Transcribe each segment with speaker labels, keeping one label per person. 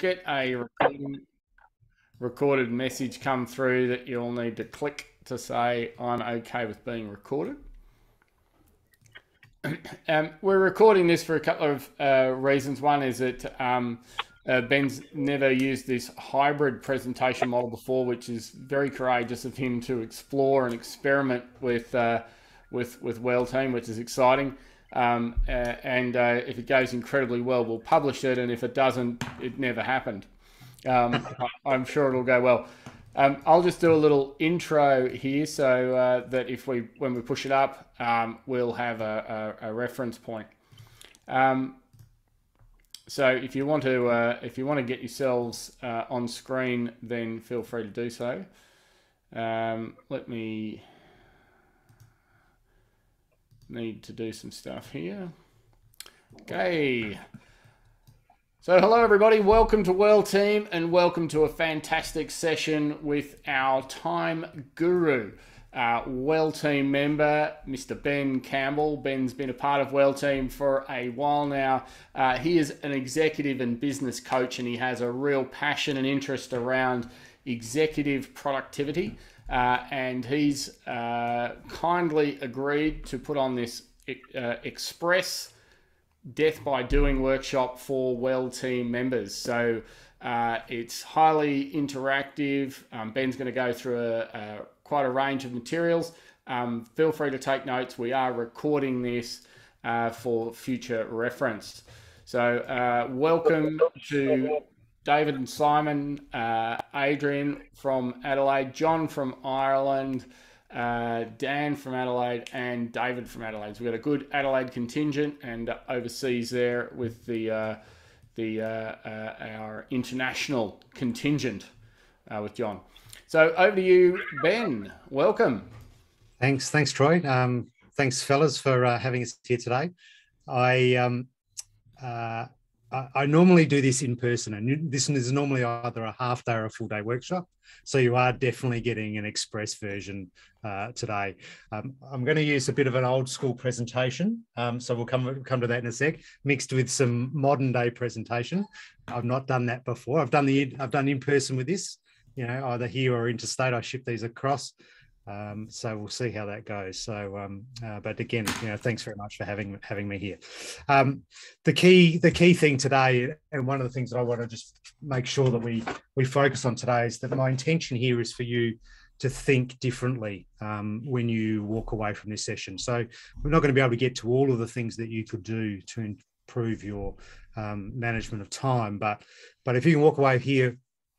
Speaker 1: get a recorded message come through that you'll need to click to say I'm okay with being recorded. We're recording this for a couple of reasons. One is that Ben's never used this hybrid presentation model before, which is very courageous of him to explore and experiment with WellTeam, which is exciting. If it goes incredibly well, we'll publish it, and if it doesn't, it never happened. I'm sure it'll go well. I'll just do a little intro here so that when we push it up, we'll have a reference point. So if you want to get yourselves on screen, then feel free to do so. Let me need to do some stuff here. Okay. So hello everybody, welcome to WellTeam and welcome to a fantastic session with our time guru, WellTeam member, Mr. Ben Campbell. Ben's been a part of WellTeam for a while now. He is an executive and business coach, and he has a real passion and interest around executive productivity. And he's kindly agreed to put on this express Death by Doing workshop for WellTeam members. So it's highly interactive. Ben's going to go through quite a range of materials. Feel free to take notes. We are recording this for future reference. So welcome to David and Simon, Adrian from Adelaide, John from Ireland, Dan from Adelaide, and David from Adelaide. So we've got a good Adelaide contingent, and overseas there with our international contingent with John. So over to you, Ben. Welcome.
Speaker 2: Thanks, Troy. Thanks, fellas, for having us here today. I normally do this in person, and this is normally either a half day or a full day workshop. So you are definitely getting an express version today. I'm going to use a bit of an old school presentation. So we'll come to that in a sec, mixed with some modern day presentation. I've not done that before. I've done in person with this, either here or interstate. I ship these across. So we'll see how that goes. So, but again, thanks very much for having me here. The key thing today, and one of the things that I want to just make sure that we focus on today, is that my intention here is for you to think differently when you walk away from this session. So we're not going to be able to get to all of the things that you could do to improve your management of time, but if you can walk away here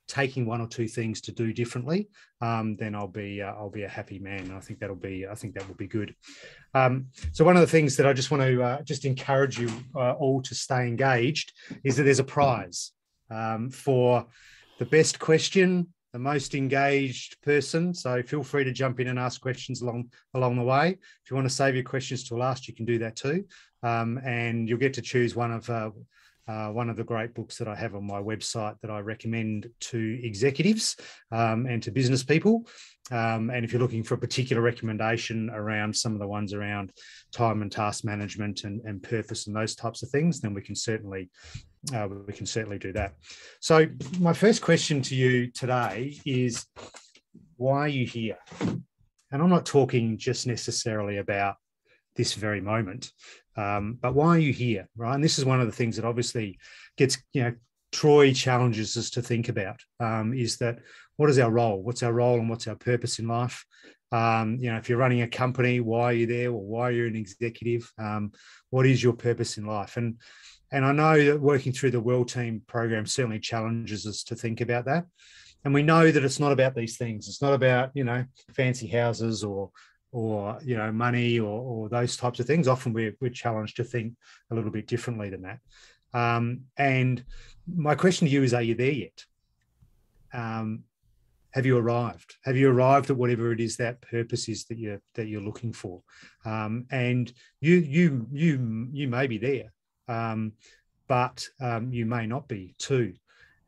Speaker 2: taking one or two things to do differently, then I'll be a happy man. And I think that will be good. So one of the things that I just want to just encourage you all to stay engaged is that there's a prize for the best question, the most engaged person. So feel free to jump in and ask questions along the way. If you want to save your questions till last, you can do that too. And you'll get to choose one of the great books that I have on my website that I recommend to executives and to business people. And if you're looking for a particular recommendation around some of the ones around time and task management and purpose and those types of things, then we can certainly do that. So my first question to you today is, why are you here? And I'm not talking just necessarily about this very moment, but why are you here, right? And this is one of the things that obviously gets, Troy challenges us to think about, is that what is our role? What's our role and what's our purpose in life? If you're running a company, why are you there? Or why are you an executive? What is your purpose in life? And I know that working through the WellTeam program certainly challenges us to think about that. And we know that it's not about these things. It's not about, fancy houses or money or those types of things. Often we're challenged to think a little bit differently than that. And my question to you is, are you there yet? Have you arrived? Have you arrived at whatever it is that purpose is that you're looking for? And you may be there, but you may not be too.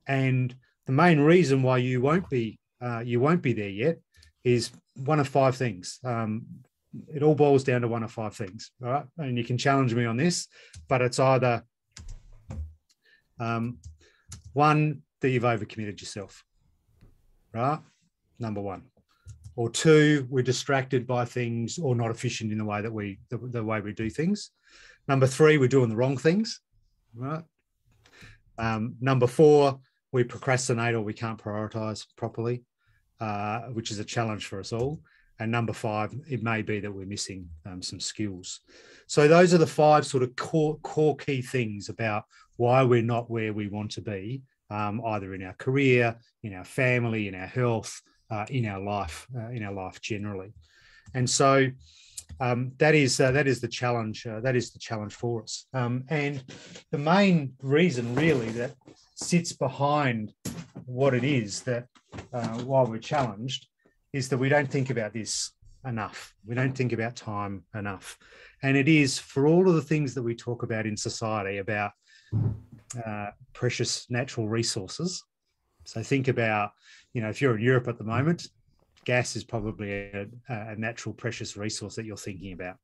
Speaker 2: And the main reason why you won't be there yet is one of five things. It all boils down to one of five things, all right? And you can challenge me on this, but it's either One, that you've overcommitted yourself, right? Number one. Or two, we're distracted by things or not efficient in the way that the way we do things. Number three, we're doing the wrong things, right? Number four, we procrastinate or we can't prioritize properly, which is a challenge for us all. And number five, it may be that we're missing some skills. So those are the five sort of core key things about why we're not where we want to be, either in our career, in our family, in our health, in our life generally. And so that is the challenge. That is the challenge for us. And the main reason, really, that sits behind what it is that while we're challenged, is that we don't think about this enough. We don't think about time enough. And it is for all of the things that we talk about in society about precious natural resources. So think about, if you're in Europe at the moment, gas is probably a natural precious resource that you're thinking about.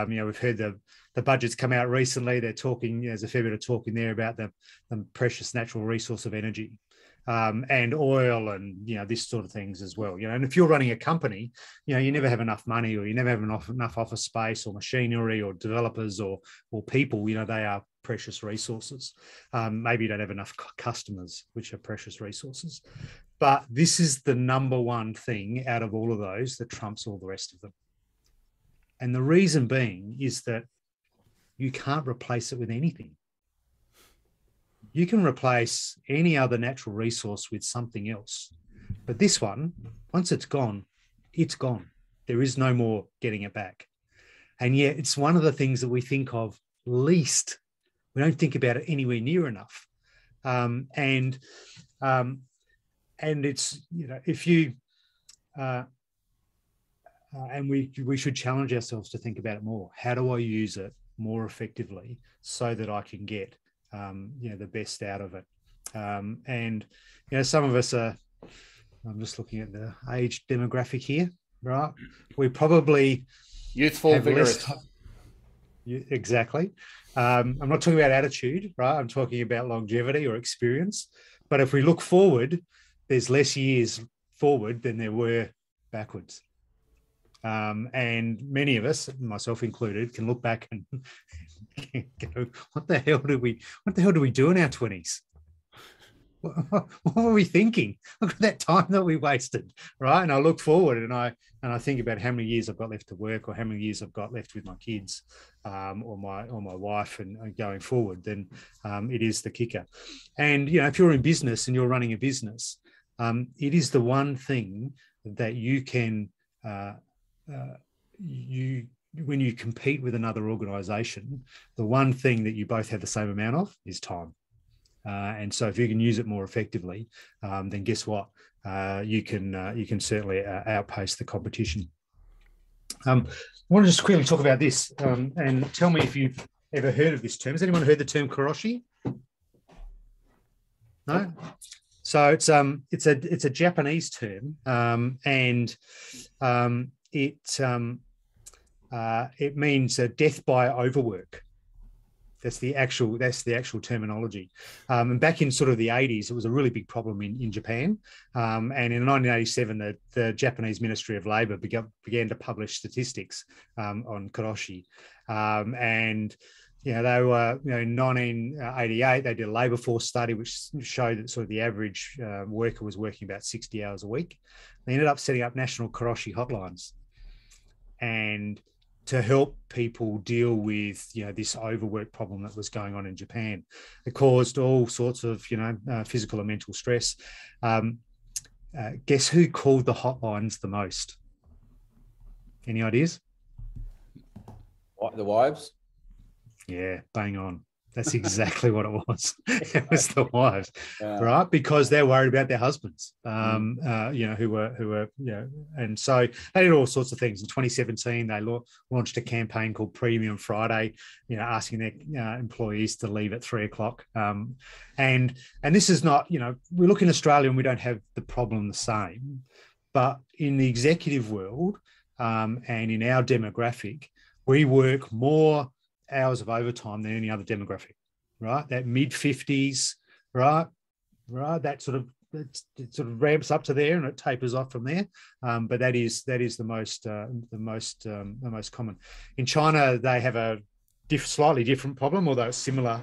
Speaker 2: We've heard the budgets come out recently. They're talking, there's a fair bit of talking there about the precious natural resource of energy. And oil and, this sort of things as well. And if you're running a company, you never have enough money, or you never have enough office space or machinery or developers or people, they are precious resources. Maybe you don't have enough customers, which are precious resources. But this is the number one thing out of all of those that trumps all the rest of them. And the reason being is that you can't replace it with anything. You can replace any other natural resource with something else. But this one, once it's gone, it's gone. There is no more getting it back. And yet it's one of the things that we think of least. We don't think about it anywhere near enough. And it's, if you, and we should challenge ourselves to think about it more. How do I use it more effectively so that I can get the best out of it? And some of us are, I'm just looking at the age demographic here, right? We probably
Speaker 1: youthful, vigorous.
Speaker 2: Exactly. I'm not talking about attitude, right? I'm talking about longevity or experience. But if we look forward, there's less years forward than there were backwards. And many of us, myself included, can look back and go, what the hell do we do in our 20s? What were we thinking? Look at that time that we wasted, right? And I look forward and I think about how many years I've got left to work, or how many years I've got left with my kids, or my wife, and going forward. Then it is the kicker. And if you're in business and you're running a business, it is the one thing that you can when you compete with another organization, the one thing that you both have the same amount of is time. And so if you can use it more effectively, then guess what? You can certainly outpace the competition. I want to just quickly talk about this, and tell me if you've ever heard of this term. Has anyone heard the term Karoshi? No? So it's a Japanese term, and it means death by overwork. That's the actual terminology. And back in sort of the 80s, it was a really big problem in Japan. And in 1987, the Japanese Ministry of Labour began to publish statistics on Karoshi. And they were, in 1988, they did a labour force study which showed that sort of the average worker was working about 60 hours a week. They ended up setting up national Karoshi hotlines, and to help people deal with, this overwork problem that was going on in Japan. It caused all sorts of, physical and mental stress. Guess who called the hotlines the most? Any ideas?
Speaker 3: The wives?
Speaker 2: Yeah, bang on. That's exactly what it was. It was the wives,
Speaker 3: Yeah.
Speaker 2: right? Because they're worried about their husbands, who were, and so they did all sorts of things. In 2017, they launched a campaign called Premium Friday, asking their employees to leave at 3:00. And this is not, we look in Australia and we don't have the problem the same, but in the executive world and in our demographic, we work more hours of overtime than any other demographic, right? That mid-50s, right? That sort of it sort of ramps up to there and it tapers off from there. But that is the most common. In China, they have a slightly different problem, although it's similar.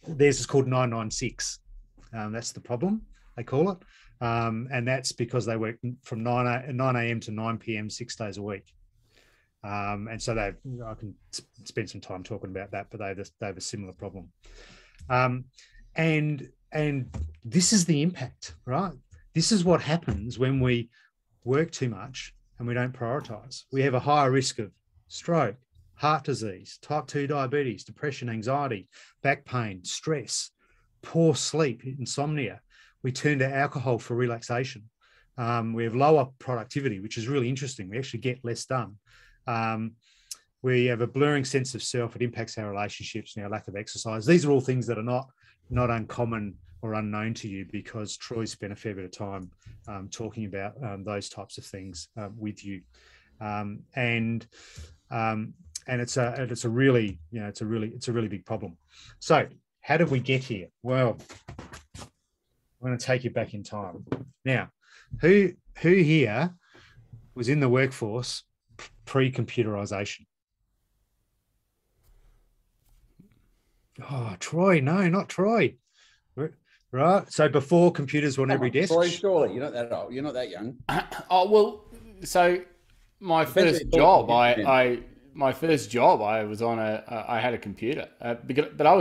Speaker 2: Theirs is called 996. That's the problem, they call it. And that's because they work from 9 a.m. to 9 p.m. 6 days a week. And so I can spend some time talking about that, but they have a similar problem. And this is the impact, right? This is what happens when we work too much and we don't prioritize. We have a higher risk of stroke, heart disease, type 2 diabetes, depression, anxiety, back pain, stress, poor sleep, insomnia. We turn to alcohol for relaxation. We have lower productivity, which is really interesting. We actually get less done. We have a blurring sense of self. It impacts our relationships and our lack of exercise. These are all things that are not uncommon or unknown to you, because Troy spent a fair bit of time talking about those types of things with you. And it's a really big problem. So how did we get here? Well, I'm going to take you back in time. Now, who here was in the workforce pre-computerization? Oh, Troy. No, not Troy. Right. So before computers were on every desk.
Speaker 3: Troy, surely you're not that old. You're not that young.
Speaker 1: Oh, well, so my first job, my first job, I was on I had a computer, but I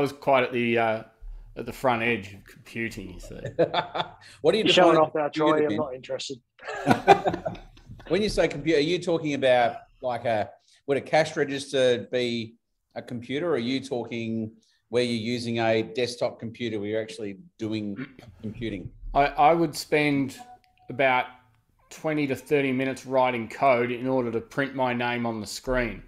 Speaker 1: was quite at the front edge of computing. So.
Speaker 3: What are you
Speaker 4: showing off now, Troy? I'm not interested.
Speaker 3: When you say computer, are you talking about like would a cash register be a computer, or are you talking where you're using a desktop computer where you're actually doing computing?
Speaker 1: I would spend about 20 to 30 minutes writing code in order to print my name on the screen.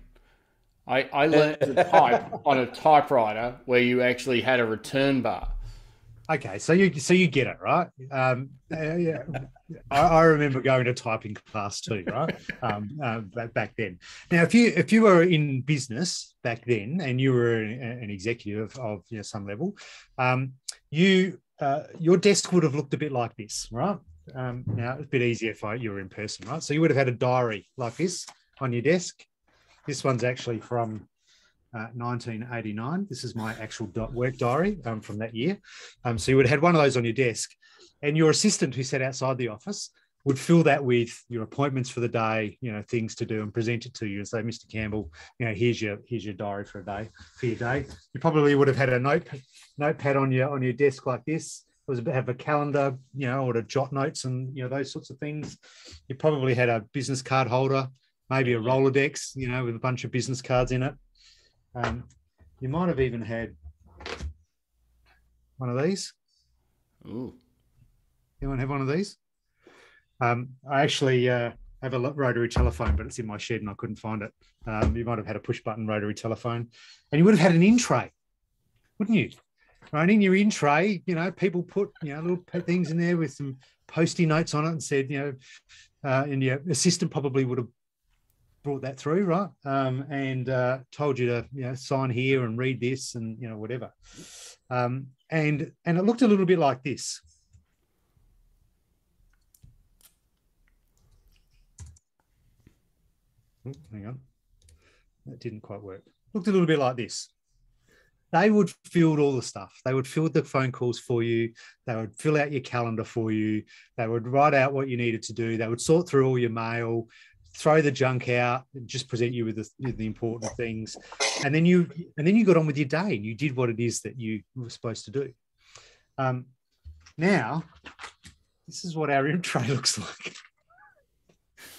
Speaker 1: I learned to type on a typewriter where you actually had a return bar.
Speaker 2: Okay, so you get it, right? Yeah, I remember going to typing class too, right? Back then. Now, if you were in business back then and you were an executive of some level, your desk would have looked a bit like this, right? Now it's a bit easier if you were in person, right? So you would have had a diary like this on your desk. This one's actually from 1989. This is my actual work diary from that year. So you would have had one of those on your desk, and your assistant who sat outside the office would fill that with your appointments for the day, things to do, and present it to you and say, Mr. Campbell, here's your diary for your day. You probably would have had a notepad on your desk like this. Have a calendar, or to jot notes and those sorts of things. You probably had a business card holder, maybe a Rolodex, with a bunch of business cards in it. You might have even had one of these.
Speaker 1: Ooh.
Speaker 2: Anyone have one of these? I actually have a rotary telephone, but it's in my shed and I couldn't find it. You might have had a push button rotary telephone, and you would have had an in tray, wouldn't you? Right, in your in tray, people put little things in there with some Post-it notes on it and said, and your assistant probably would have brought that through, right? And told you to sign here and read this and whatever. And it looked a little bit like this. Oh, hang on, that didn't quite work. Looked a little bit like this. They would field all the stuff. They would field the phone calls for you. They would fill out your calendar for you. They would write out what you needed to do. They would sort through all your mail, throw the junk out, and just present you with the important things. And then you got on with your day and you did what it is that you were supposed to do. Now, this is what our in tray looks like,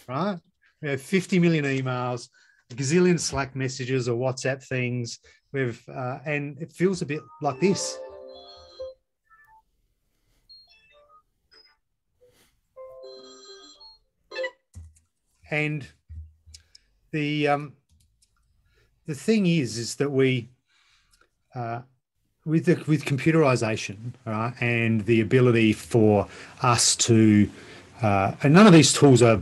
Speaker 2: right? We have 50 million emails, a gazillion Slack messages or WhatsApp things. And it feels a bit like this. And the thing is that we, with computerization, right, and the ability for us to, and none of these tools are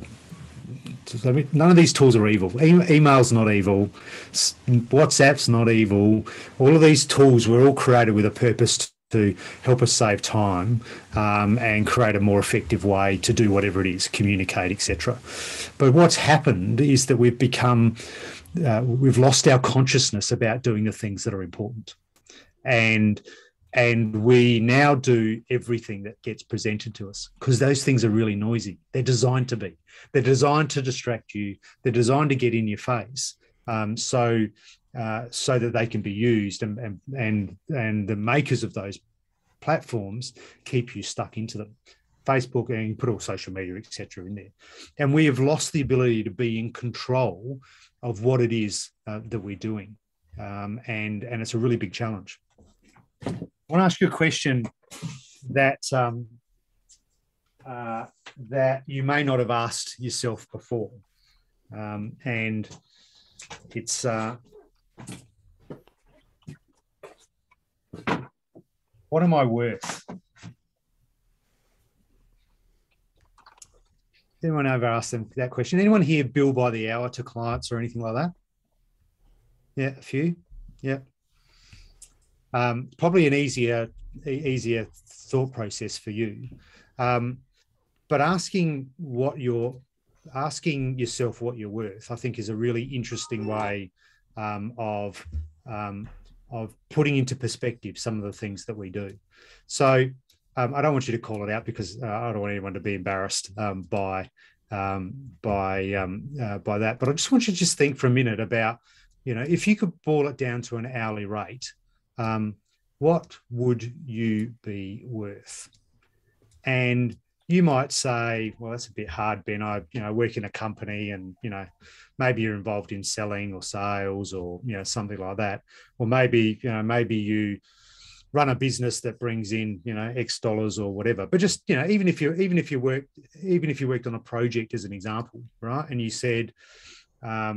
Speaker 2: evil. Email's not evil. WhatsApp's not evil. All of these tools were all created with a purpose to help us save time and create a more effective way to do whatever it is, communicate, etc. But what's happened is that we've lost our consciousness about doing the things that are important. And we now do everything that gets presented to us because those things are really noisy. They're designed to be. They're designed to distract you. They're designed to get in your face. So that they can be used, and the makers of those platforms keep you stuck into them. Facebook, and you put all social media, etc., in there, and we have lost the ability to be in control of what it is that we're doing, and it's a really big challenge. I want to ask you a question that that you may not have asked yourself before, and it's what am I worth? Anyone ever asked them that question? Anyone here bill by the hour to clients or anything like that? Yeah, a few. Yeah. Probably an easier thought process for you. But asking yourself what you're worth, I think, is a really interesting way of putting into perspective some of the things that we do. So I don't want you to call it out because I don't want anyone to be embarrassed by that. But I just want you to just think for a minute about, if you could boil it down to an hourly rate, what would you be worth? And you might say, well, that's a bit hard, Ben. I work in a company and, maybe you're involved in selling or sales or, something like that. Or maybe you run a business that brings in, X dollars or whatever. But just, even if you worked on a project as an example, right? And you said, I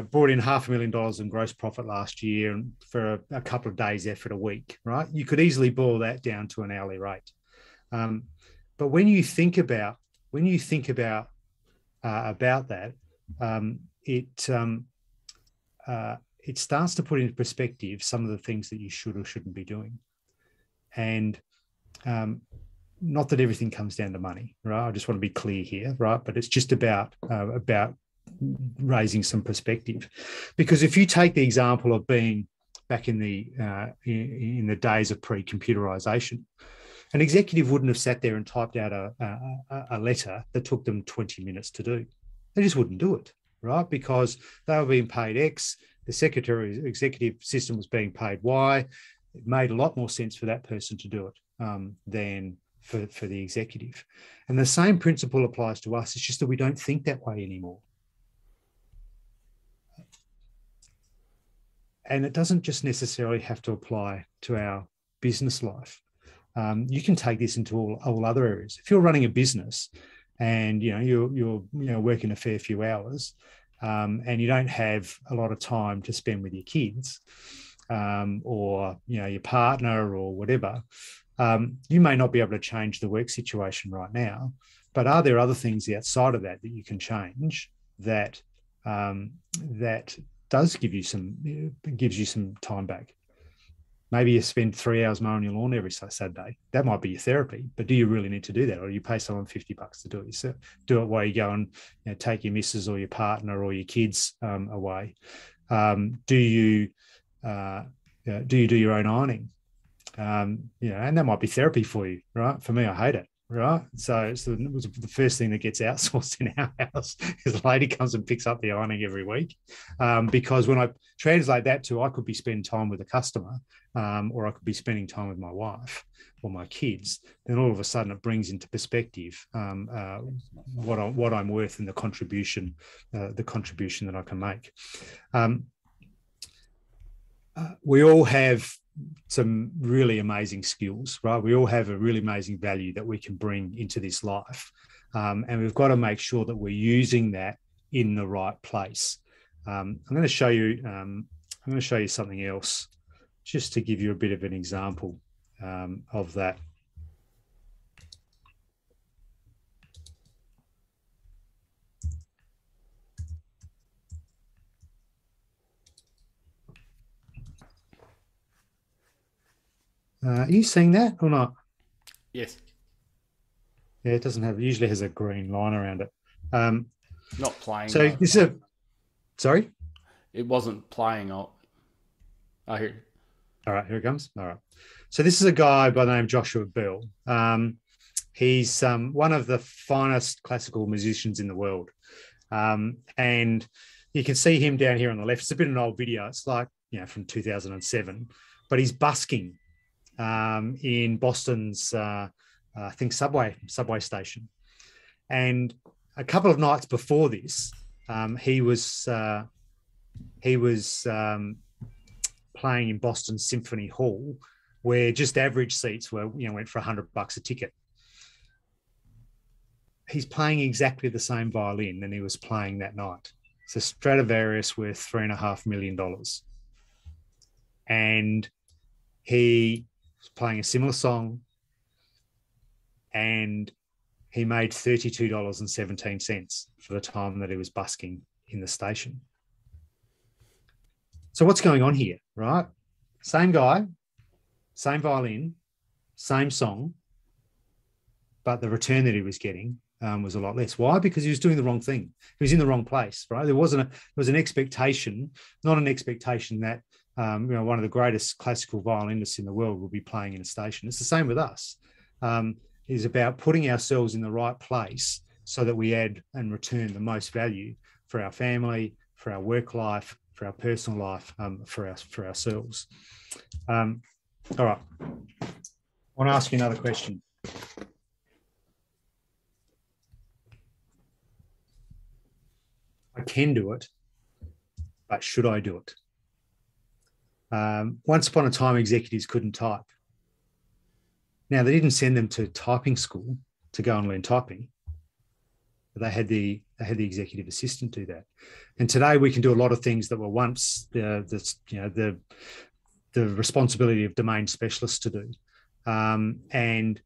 Speaker 2: brought in $500,000 in gross profit last year and for a couple of days effort a week, right? You could easily boil that down to an hourly rate. But when you think about that, it starts to put into perspective some of the things that you should or shouldn't be doing. And not that everything comes down to money, right? I just want to be clear here, right? But it's just about raising some perspective. Because if you take the example of being back in the days of pre-computerization, an executive wouldn't have sat there and typed out a letter that took them 20 minutes to do. They just wouldn't do it, right? Because they were being paid X, the secretary executive system was being paid Y. It made a lot more sense for that person to do it than for the executive. And the same principle applies to us. It's just that we don't think that way anymore. And it doesn't just necessarily have to apply to our business life. You can take this into all other areas. If you're running a business and you're working a fair few hours and you don't have a lot of time to spend with your kids or your partner or whatever, you may not be able to change the work situation right now. But are there other things outside of that you can change that does gives you some time back? Maybe you spend 3 hours mowing your lawn every Saturday. That might be your therapy, but do you really need to do that? Or do you pay someone $50 to do it yourself? Do it while you go and take your missus or your partner or your kids away. Do you do your own ironing? And that might be therapy for you, right? For me, I hate it. Right. So it was the first thing that gets outsourced in our house is a lady comes and picks up the ironing every week. Because when I translate that to, I could be spending time with a customer or I could be spending time with my wife or my kids, then all of a sudden it brings into perspective what I'm worth and the contribution that I can make. We all have some really amazing skills, right? We all have a really amazing value that we can bring into this life. And we've got to make sure that we're using that in the right place. I'm going to show you something else just to give you a bit of an example of that. Are you seeing that or not?
Speaker 1: Yes.
Speaker 2: Yeah, it doesn't have. It usually has a green line around it.
Speaker 1: Not playing.
Speaker 2: So this is a. Sorry.
Speaker 1: It wasn't playing. I hear.
Speaker 2: All right, here it comes. All right. So this is a guy by the name of Joshua Bell. He's one of the finest classical musicians in the world. And you can see him down here on the left. It's a bit of an old video. It's like, from 2007, but he's busking in Boston's, I think, subway station. And a couple of nights before this, he was playing in Boston Symphony Hall, where just average seats went for $100 a ticket. He's playing exactly the same violin than he was playing that night. It's a Stradivarius worth $3.5 million. And he was playing a similar song, and he made $32.17 for the time that he was busking in the station. So what's going on here, right? Same guy, same violin, same song, but the return that he was getting was a lot less. Why? Because he was doing the wrong thing. He was in the wrong place, right? There was an expectation, not an expectation that one of the greatest classical violinists in the world will be playing in a station. It's the same with us. It's about putting ourselves in the right place so that we add and return the most value for our family, for our work life, for our personal life, for ourselves. All right. I want to ask you another question. I can do it, but should I do it? Once upon a time, executives couldn't type. Now, they didn't send them to typing school to go and learn typing. But they had the executive assistant do that. And today we can do a lot of things that were once the responsibility of domain specialists to do. And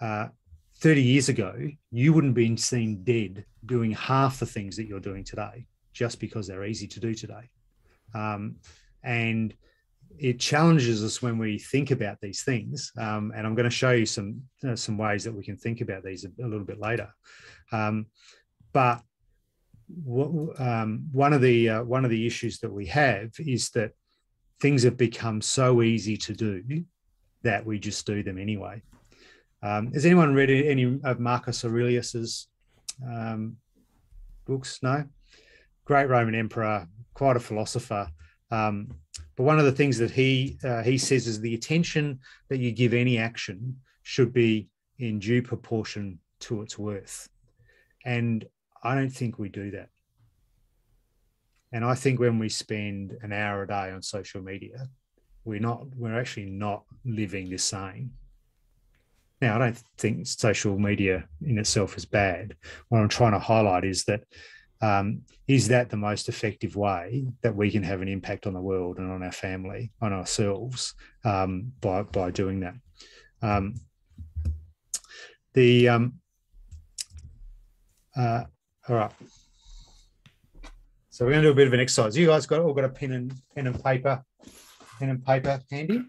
Speaker 2: 30 years ago, you wouldn't be seen dead doing half the things that you're doing today just because they're easy to do today. And it challenges us when we think about these things. And I'm going to show you some ways that we can think about these a little bit later. But one of the issues that we have is that things have become so easy to do that we just do them anyway. Has anyone read any of Marcus Aurelius's books? No? Great Roman emperor, quite a philosopher. But one of the things that he says is the attention that you give any action should be in due proportion to its worth. And I don't think we do that. And I think when we spend an hour a day on social media, we're actually not living the same. Now, I don't think social media in itself is bad. What I'm trying to highlight is that the most effective way that we can have an impact on the world and on our family, on ourselves, by doing that? All right. So we're going to do a bit of an exercise. You guys all got a pen and paper handy?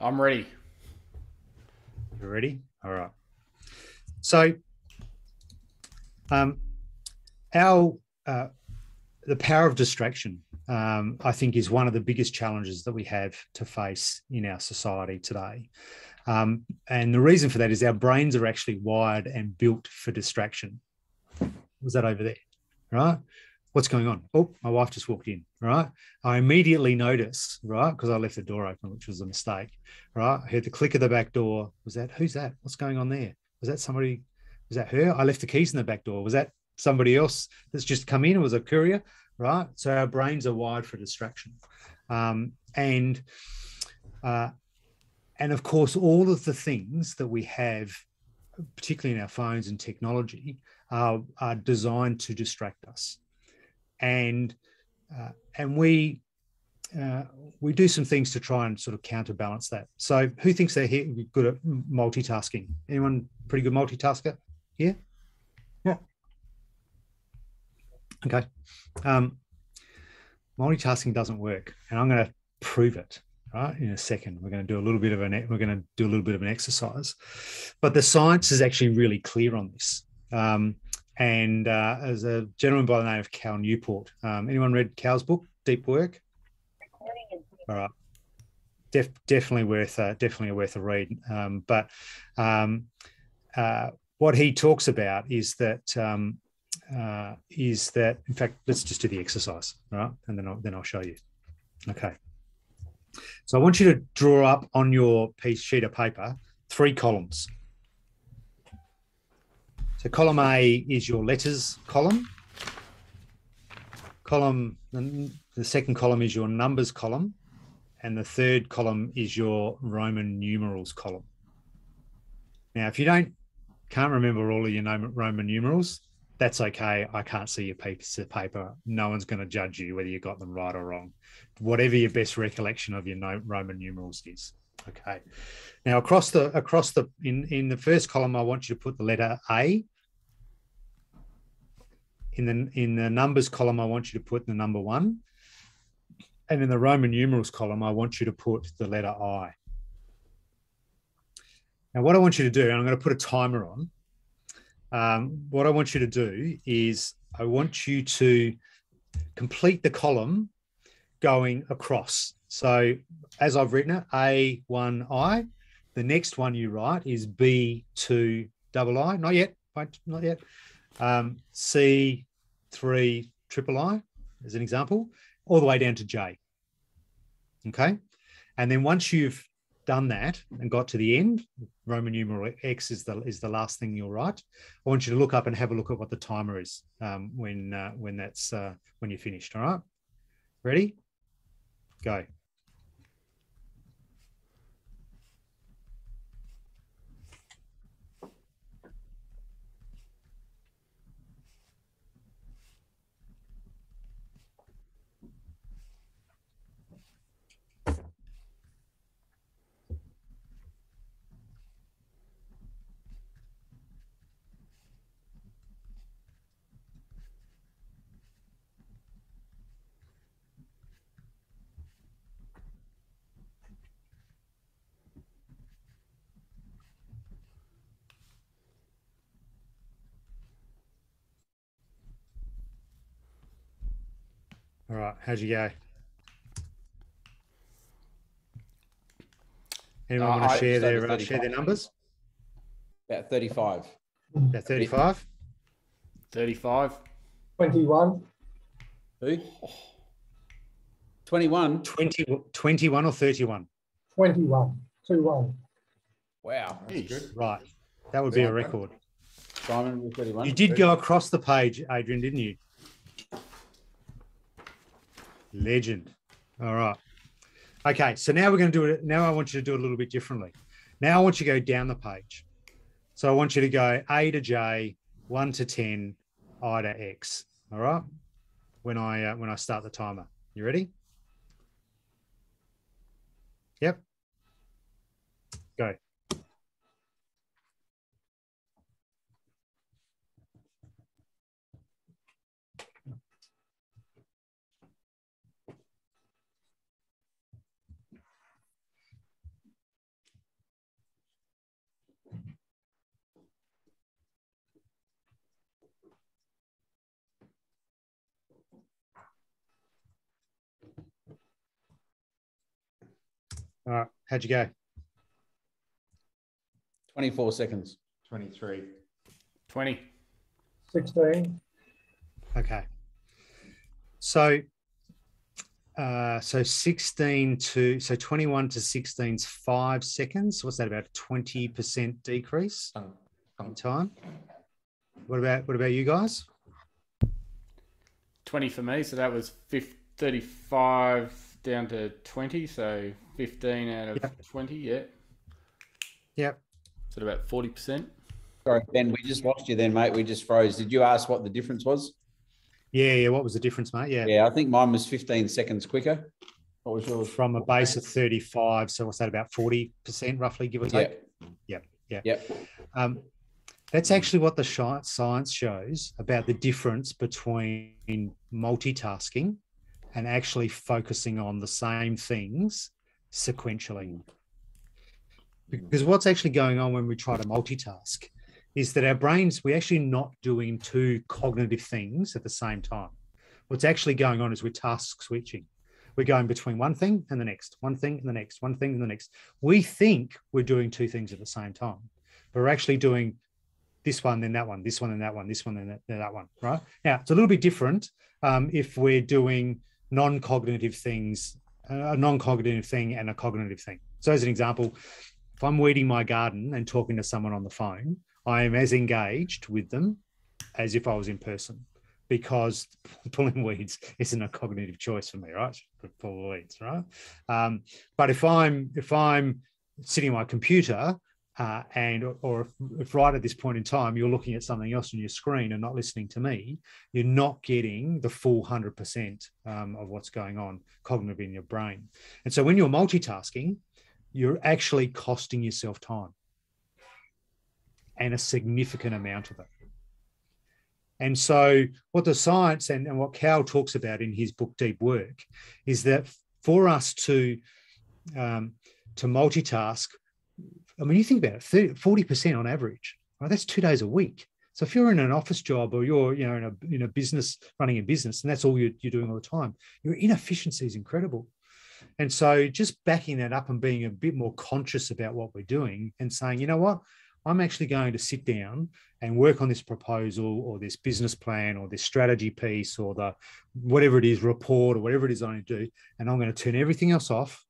Speaker 1: I'm ready.
Speaker 2: You ready? All right. So, the power of distraction, I think, is one of the biggest challenges that we have to face in our society today. And the reason for that is our brains are actually wired and built for distraction. Was that over there? Right? What's going on? Oh, my wife just walked in, right? I immediately notice, right, because I left the door open, which was a mistake, right? I heard the click of the back door. Who's that? What's going on there? Was that somebody? Was that her? I left the keys in the back door. Was that somebody else that's just come in? It was a courier, right? So our brains are wired for distraction. And of course, all of the things that we have, particularly in our phones and technology, are designed to distract us. And we do some things to try and sort of counterbalance that. So who thinks they're good at multitasking? Anyone pretty good multitasker here? Yeah. Okay. multitasking doesn't work, and I'm going to prove it. Right, in a second, we're going to do a little bit of an exercise, but the science is actually really clear on this. And as a gentleman by the name of Cal Newport, anyone read Cal's book, Deep Work? All right, definitely worth a read. But what he talks about is that in fact, let's just do the exercise, right? And then I'll show you. Okay. So I want you to draw up on your sheet of paper 3 columns. So column A is your letters column. The second column is your numbers column. And the third column is your Roman numerals column. Now, if you can't remember all of your Roman numerals, that's okay. I can't see your piece of paper. No one's going to judge you whether you got them right or wrong. Whatever your best recollection of your Roman numerals is. Okay. Now in the first column, I want you to put the letter A. In the numbers column, I want you to put the number 1. And in the Roman numerals column, I want you to put the letter I. Now, what I want you to do, and I'm going to put a timer on. What I want you to do is I want you to complete the column going across. So as I've written it, A1I, the next one you write is B2II, not yet, not yet. C3 III as an example, all the way down to J. Okay. And then once you've done that and got to the end, Roman numeral X is the last thing you'll write. I want you to look up and have a look at what the timer is when you're finished. All right. Ready? Go. All right, how'd you go? Anyone want to share their numbers?
Speaker 3: About 35.
Speaker 2: About 35?
Speaker 1: 35.
Speaker 4: 21.
Speaker 3: Who? 21?
Speaker 2: 21 or 31?
Speaker 4: 21. 2-1.
Speaker 3: Wow, that's good.
Speaker 2: Right, that would be a record.
Speaker 3: Simon with 31.
Speaker 2: You did go across the page, Adrian, didn't you? Legend. All right. Okay, so now we're going to do it. Now I want you to do it a little bit differently. Now I want you to go down the page. So I want you to go A to J, 1 to 10, I to X. All right. When I start the timer. You ready? Yep. Go. All right. How'd you go?
Speaker 3: 24 seconds.
Speaker 2: 23.
Speaker 1: 20.
Speaker 4: 16.
Speaker 2: Okay. So 21 to 16's 5 seconds. What's that, about a 20% decrease in time? What about you guys?
Speaker 1: 20 for me, so that was 35 down to 20, so 15 out of 20, yeah.
Speaker 2: Yep.
Speaker 1: So about 40%.
Speaker 3: Sorry, Ben, we just lost you then, mate. We just froze. Did you ask what the difference was?
Speaker 2: Yeah. What was the difference, mate? Yeah.
Speaker 3: Yeah, I think mine was 15 seconds quicker. What was yours?
Speaker 2: From a base of 35, so what's that, about 40% roughly, give or take? Yep. That's actually what the science shows about the difference between multitasking and actually focusing on the same things sequentially. Because what's actually going on when we try to multitask is that our brains, we're actually not doing two cognitive things at the same time. What's actually going on is we're task switching. We're going between one thing and the next, one thing and the next, one thing and the next. We think we're doing two things at the same time, but we're actually doing this one, then that one, this one and that one, this one and that one, right? Now, it's a little bit different if we're doing non-cognitive things, a non-cognitive thing and a cognitive thing. So as an example, if I'm weeding my garden and talking to someone on the phone, I am as engaged with them as if I was in person, because pulling weeds isn't a cognitive choice for me, right? Pull weeds, right? But if I'm sitting at my computer or if right at this point in time you're looking at something else on your screen and not listening to me, you're not getting the full 100% of what's going on cognitively in your brain. And so when you're multitasking, you're actually costing yourself time, and a significant amount of it. And so what the science and what Cal talks about in his book, Deep Work, is that for us to multitask, I mean, you think about it, 40% on average, right? That's 2 days a week. So if you're in an office job or you're, in a business, running a business, and that's all you're doing all the time, your inefficiency is incredible. And so just backing that up and being a bit more conscious about what we're doing and saying, you know what, I'm actually going to sit down and work on this proposal or this business plan or this strategy piece or the whatever it is, report or whatever it is I need to do. And I'm going to turn everything else off,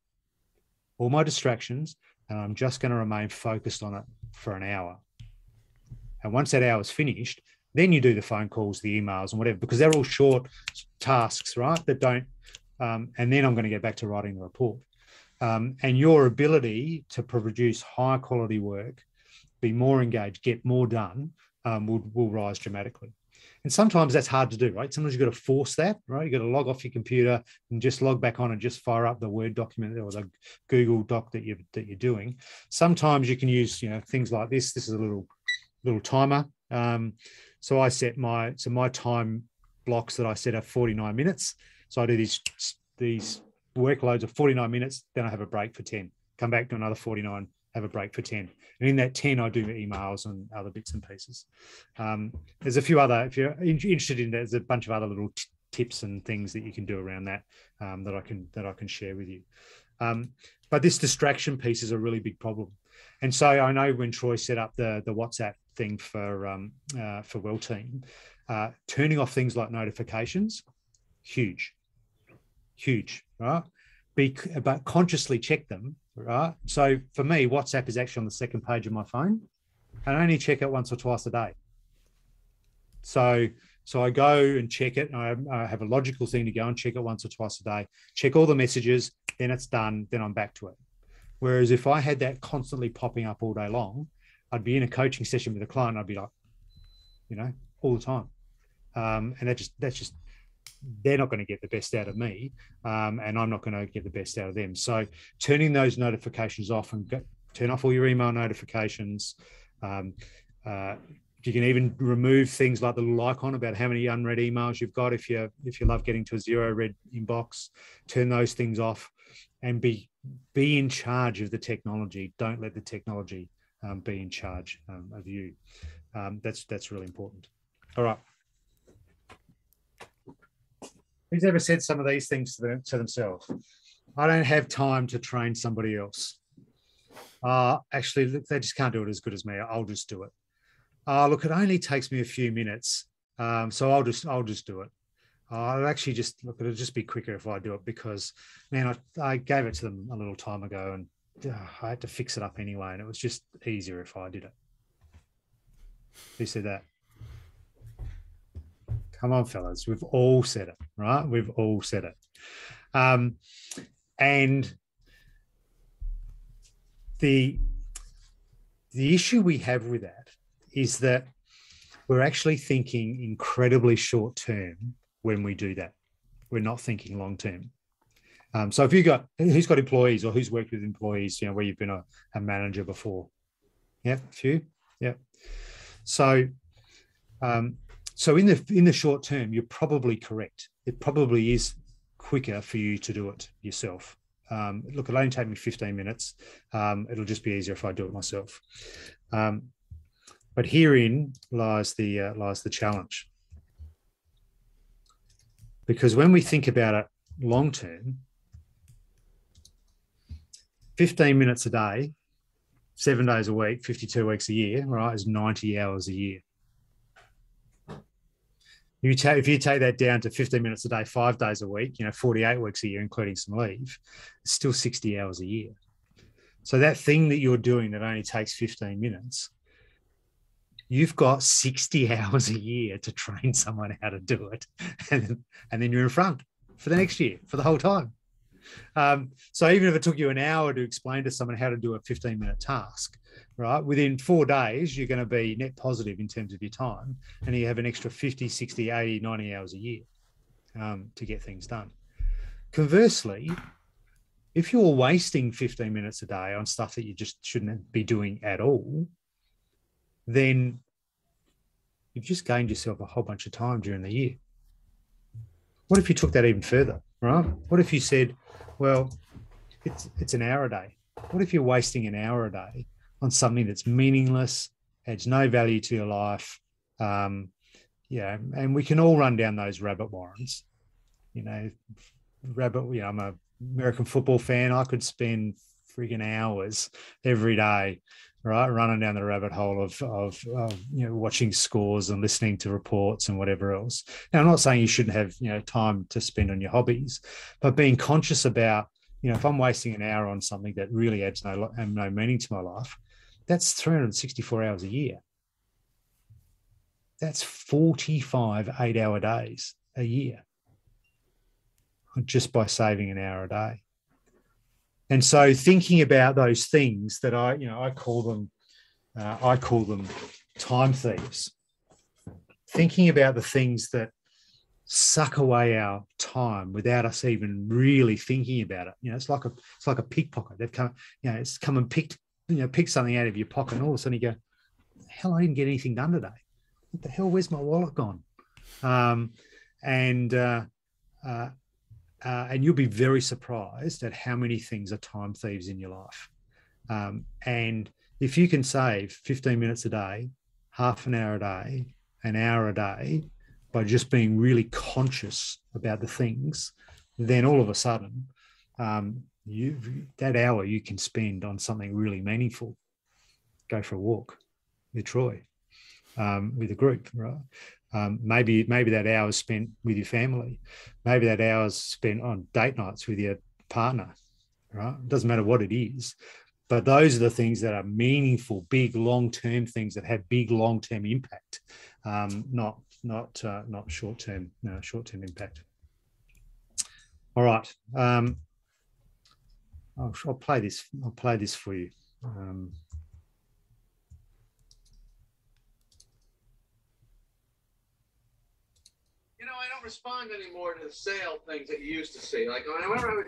Speaker 2: all my distractions, and I'm just going to remain focused on it for an hour. And once that hour is finished, then you do the phone calls, the emails and whatever, because they're all short tasks, right? That don't, and then I'm going to get back to writing the report. And your ability to produce high quality work, be more engaged, get more done, will rise dramatically. And sometimes that's hard to do, right? Sometimes you've got to force that, right? You've got to log off your computer and just log back on and just fire up the Word document or the Google Doc that you're doing. Sometimes you can use, things like this. This is a little timer. So I set my time blocks that I set are 49 minutes. So I do these workloads of 49 minutes, then I have a break for 10. Come back to another 49, have a break for 10. And in that 10, I do emails and other bits and pieces. There's a few other, if you're interested in, there's a bunch of other little tips and things that you can do around that, that I can share with you. But this distraction piece is a really big problem. And so I know when Troy set up the WhatsApp thing for WellTeam, turning off things like notifications, huge, right? But consciously check them, right? So for me, WhatsApp is actually on the second page of my phone, and I only check it once or twice a day. So I go and check it, and I have a logical thing to go and check it once or twice a day, check all the messages, then it's done, then I'm back to it. Whereas if I had that constantly popping up all day long, I'd be in a coaching session with a client, I'd be like, all the time. And that's just they're not going to get the best out of me, and I'm not going to get the best out of them. So turning those notifications off and turn off all your email notifications. You can even remove things like the little icon about how many unread emails you've got. If you love getting to a 0 read inbox, turn those things off and be in charge of the technology. Don't let the technology be in charge of you. That's really important. All right. Who's ever said some of these things to themselves? I don't have time to train somebody else. Actually, they just can't do it as good as me. I'll just do it. Look, it only takes me a few minutes, so I'll just do it. I'll actually just look. It'll just be quicker if I do it because, man, I gave it to them a little time ago and I had to fix it up anyway, and it was just easier if I did it. Who said that? Come on, fellas. We've all said it, right? We've all said it. And the issue we have with that is that we're actually thinking incredibly short term when we do that. We're not thinking long term. So if who's got employees or who's worked with employees, where you've been a manager before? Yeah, a few. Yeah. So in the short term, you're probably correct. It probably is quicker for you to do it yourself. Look, it'll only take me 15 minutes. It'll just be easier if I do it myself. But herein lies the challenge. Because when we think about it long term, 15 minutes a day, 7 days a week, 52 weeks a year, right, is 90 hours a year. If you take that down to 15 minutes a day, 5 days a week, 48 weeks a year, including some leave, it's still 60 hours a year. So that thing that you're doing that only takes 15 minutes, you've got 60 hours a year to train someone how to do it. And then you're in front for the next year, for the whole time. So even if it took you an hour to explain to someone how to do a 15-minute task, right, within 4 days, you're going to be net positive in terms of your time, and you have an extra 50, 60, 80, 90 hours a year to get things done. Conversely, if you're wasting 15 minutes a day on stuff that you just shouldn't be doing at all, then you've just gained yourself a whole bunch of time during the year. What if you took that even further, right? What if you said, well, it's an hour a day. What if you're wasting an hour a day on something that's meaningless, adds no value to your life? And we can all run down those rabbit warrens. I'm an American football fan. I could spend frigging hours every day, right, running down the rabbit hole of watching scores and listening to reports and whatever else. Now, I'm not saying you shouldn't have time to spend on your hobbies, but being conscious about if I'm wasting an hour on something that really adds no meaning to my life, that's 364 hours a year. That's 45 8-hour days a year, just by saving an hour a day. And so thinking about those things that I call them time thieves. Thinking about the things that suck away our time without us even really thinking about it. It's like a pickpocket. They've come, it's come and picked something out of your pocket, and all of a sudden you go, hell, I didn't get anything done today. What the hell? Where's my wallet gone? And you'll be very surprised at how many things are time thieves in your life. And if you can save 15 minutes a day, half an hour a day, an hour a day, by just being really conscious about the things, then all of a sudden, that hour you can spend on something really meaningful. Go for a walk with Troy, with a group, right? Maybe that hour is spent with your family. Maybe that hour is spent on date nights with your partner, right? It doesn't matter what it is, but those are the things that are meaningful, big, long-term things that have big, long-term impact, not short-term impact. All right, I'll play this. I'll play this for you.
Speaker 5: I don't respond anymore to the sale things that you used to see. Like whenever I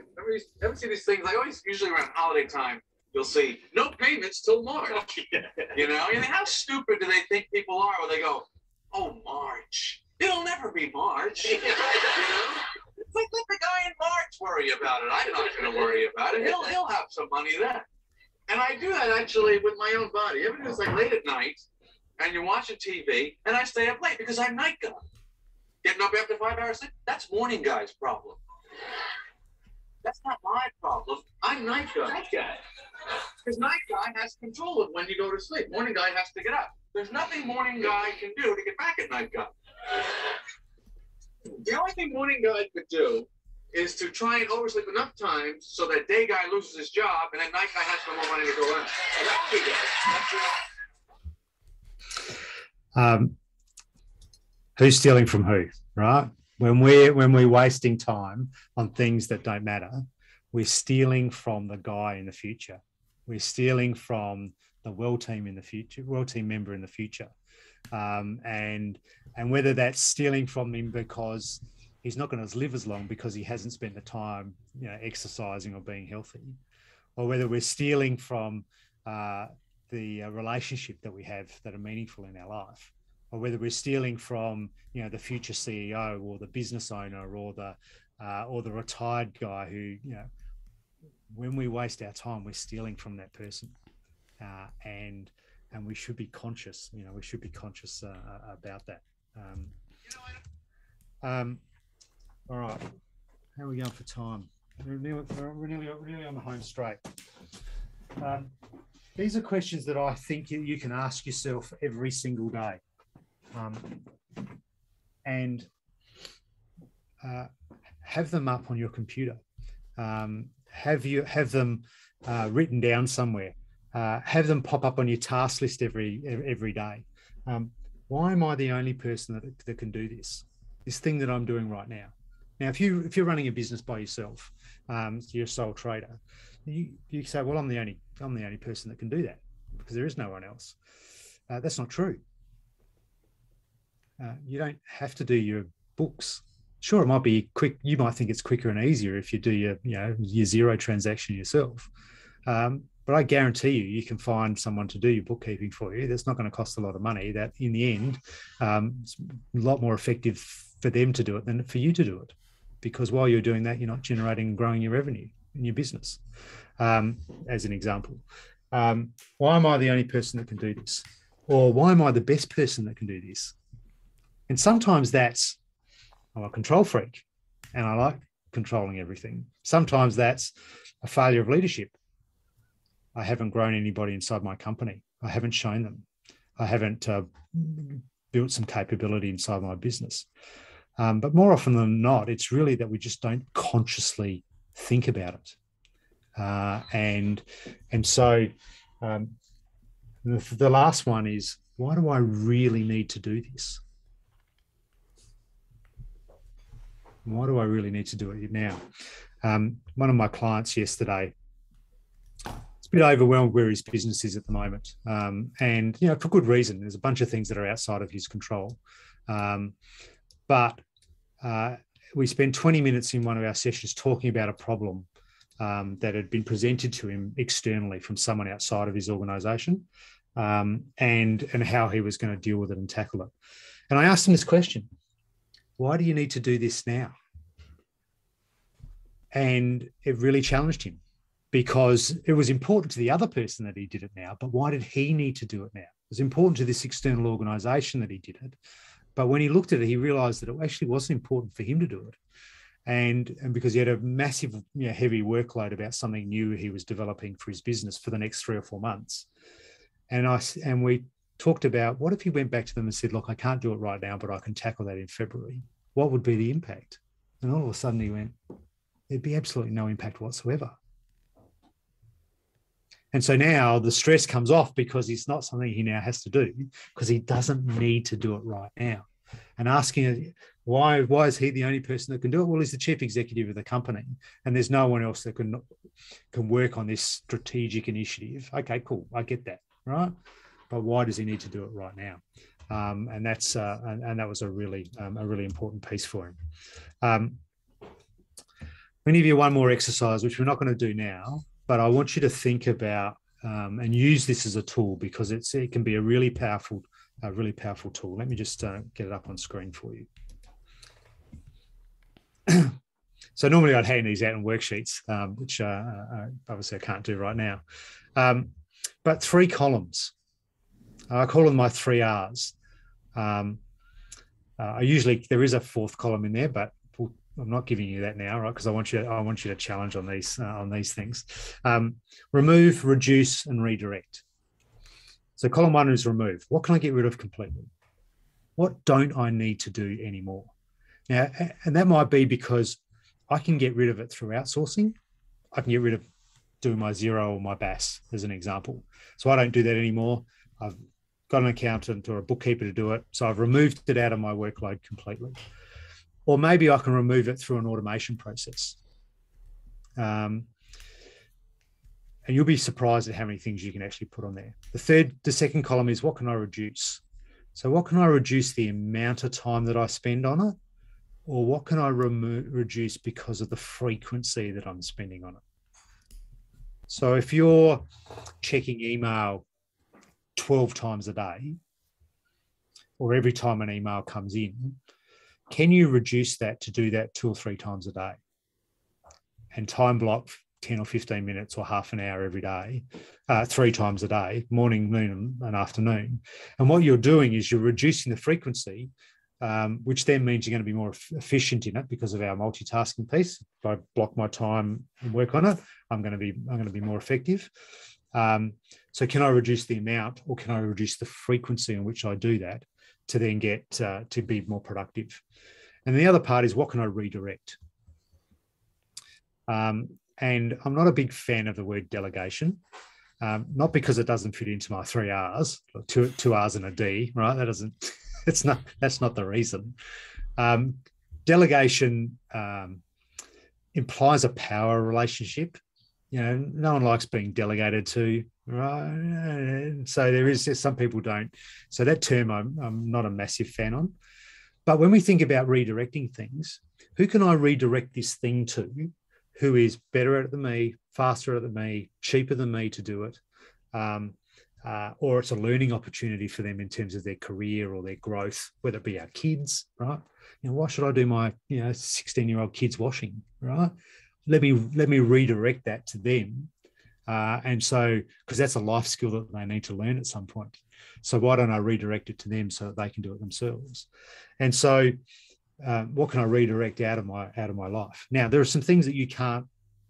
Speaker 5: ever see these things, usually around holiday time, you'll see no payments till March. How stupid do they think people are when they go, oh, March? It'll never be March. It's like, let the guy in March worry about it. I'm not going to worry about it. He'll have some money then. And I do that actually with my own body. Everything is like late at night, and you're watching TV, and I stay up late because I'm night guy. Getting up after 5 hours sleep, that's morning guy's problem. That's not my problem. I'm night guy. Night guy. Because night guy has control of when you go to sleep. Morning guy has to get up. There's nothing morning guy can do to get back at night guy. The only thing morning guy could do is to try and oversleep enough times so that day guy loses his job and then night guy has no more money to go in. So that would be good.
Speaker 2: Who's stealing from who, right? When we're wasting time on things that don't matter, we're stealing from the guy in the future. We're stealing from the WellTeam in the future, WellTeam member in the future. And whether that's stealing from him because he's not going to live as long because he hasn't spent the time, exercising or being healthy, or whether we're stealing from the relationship that we have that are meaningful in our life, or whether we're stealing from, the future CEO or the business owner or the or the retired guy who, when we waste our time, we're stealing from that person, and we should be conscious. We should be conscious about that. All right, how are we going for time? We're nearly on the home straight. These are questions that I think you can ask yourself every single day, and have them up on your computer. Have them written down somewhere. Have them pop up on your task list every day. Why am I the only person that can do this thing that I'm doing right now? Now, if you're running a business by yourself, you're a sole trader, you say, well, I'm the only person that can do that because there is no one else. That's not true. You don't have to do your books. Sure, it might be quick. You might think it's quicker and easier if you do your zero transaction yourself. But I guarantee you can find someone to do your bookkeeping for you. That's not going to cost a lot of money. That in the end, it's a lot more effective for them to do it than for you to do it. Because while you're doing that, you're not generating and growing your revenue in your business. As an example, why am I the only person that can do this? Or why am I the best person that can do this? And sometimes that's, I'm a control freak and I like controlling everything. Sometimes that's a failure of leadership. I haven't grown anybody inside my company. I haven't shown them. I haven't built some capability inside my business. But more often than not, it's really that we just don't consciously think about it. And so the last one is, why do I really need to do this? Why do I really need to do it now? One of my clients yesterday, it's a bit overwhelmed where his business is at the moment. And, for good reason. There's a bunch of things that are outside of his control. But we spent 20 minutes in one of our sessions talking about a problem that had been presented to him externally from someone outside of his organization, and how he was going to deal with it and tackle it. And I asked him this question: why do you need to do this now? And it really challenged him, because it was important to the other person that he did it now, but why did he need to do it now? It was important to this external organization that he did it. But when he looked at it, he realized that it actually wasn't important for him to do it. And because he had a massive, heavy workload about something new he was developing for his business for the next 3 or 4 months. And we talked about, what if he went back to them and said, look, I can't do it right now, but I can tackle that in February. What would be the impact? And all of a sudden he went, there'd be absolutely no impact whatsoever. And so now the stress comes off, because it's not something he now has to do, because he doesn't need to do it right now. And asking, why is he the only person that can do it? Well, he's the chief executive of the company, and there's no one else that can work on this strategic initiative. Okay, cool, I get that, right? But why does he need to do it right now? And that's that was a really important piece for him. I'm going to give you one more exercise, which we're not going to do now, but I want you to think about and use this as a tool, because it can be a really powerful tool. Let me just get it up on screen for you. So normally I'd hand these out in worksheets, which obviously I can't do right now. But 3 columns. I call them my 3 R's. There is a 4th column in there, but I'm not giving you that now, right? Because I want you to challenge on these things. Remove, reduce, and redirect. So column 1 is remove. What can I get rid of completely? What don't I need to do anymore? Now, and that might be because I can get rid of it through outsourcing. I can get rid of doing my Xero or my BAS, as an example. So I don't do that anymore. I've got an accountant or a bookkeeper to do it. So I've removed it out of my workload completely. Or maybe I can remove it through an automation process. And you'll be surprised at how many things you can actually put on there. The second column is, what can I reduce? So what can I reduce the amount of time that I spend on it? Or what can I reduce because of the frequency that I'm spending on it? So if you're checking email 12 times a day, or every time an email comes in, can you reduce that to do that 2 or 3 times a day and time block 10 or 15 minutes or half an hour every day, 3 times a day, morning, noon, and afternoon. And what you're doing is you're reducing the frequency, which then means you're going to be more efficient in it because of our multitasking piece. If I block my time and work on it, I'm going to be more effective. So can I reduce the amount, or can I reduce the frequency in which I do that to then get to be more productive? And the other part is, what can I redirect? And I'm not a big fan of the word delegation, not because it doesn't fit into my 3 R's, 2 R's and a D, right? That's not the reason. Delegation implies a power relationship. No one likes being delegated to, right? So there is some people don't. So that term I'm not a massive fan on. But when we think about redirecting things, who can I redirect this thing to? Who is better at it than me, faster at it than me, cheaper than me to do it, or it's a learning opportunity for them in terms of their career or their growth, whether it be our kids, right? Why should I do my 16-year-old kids washing, right? Let me redirect that to them, and so because that's a life skill that they need to learn at some point. So why don't I redirect it to them so that they can do it themselves? And so. What can I redirect out of my life? Now, there are some things that you can't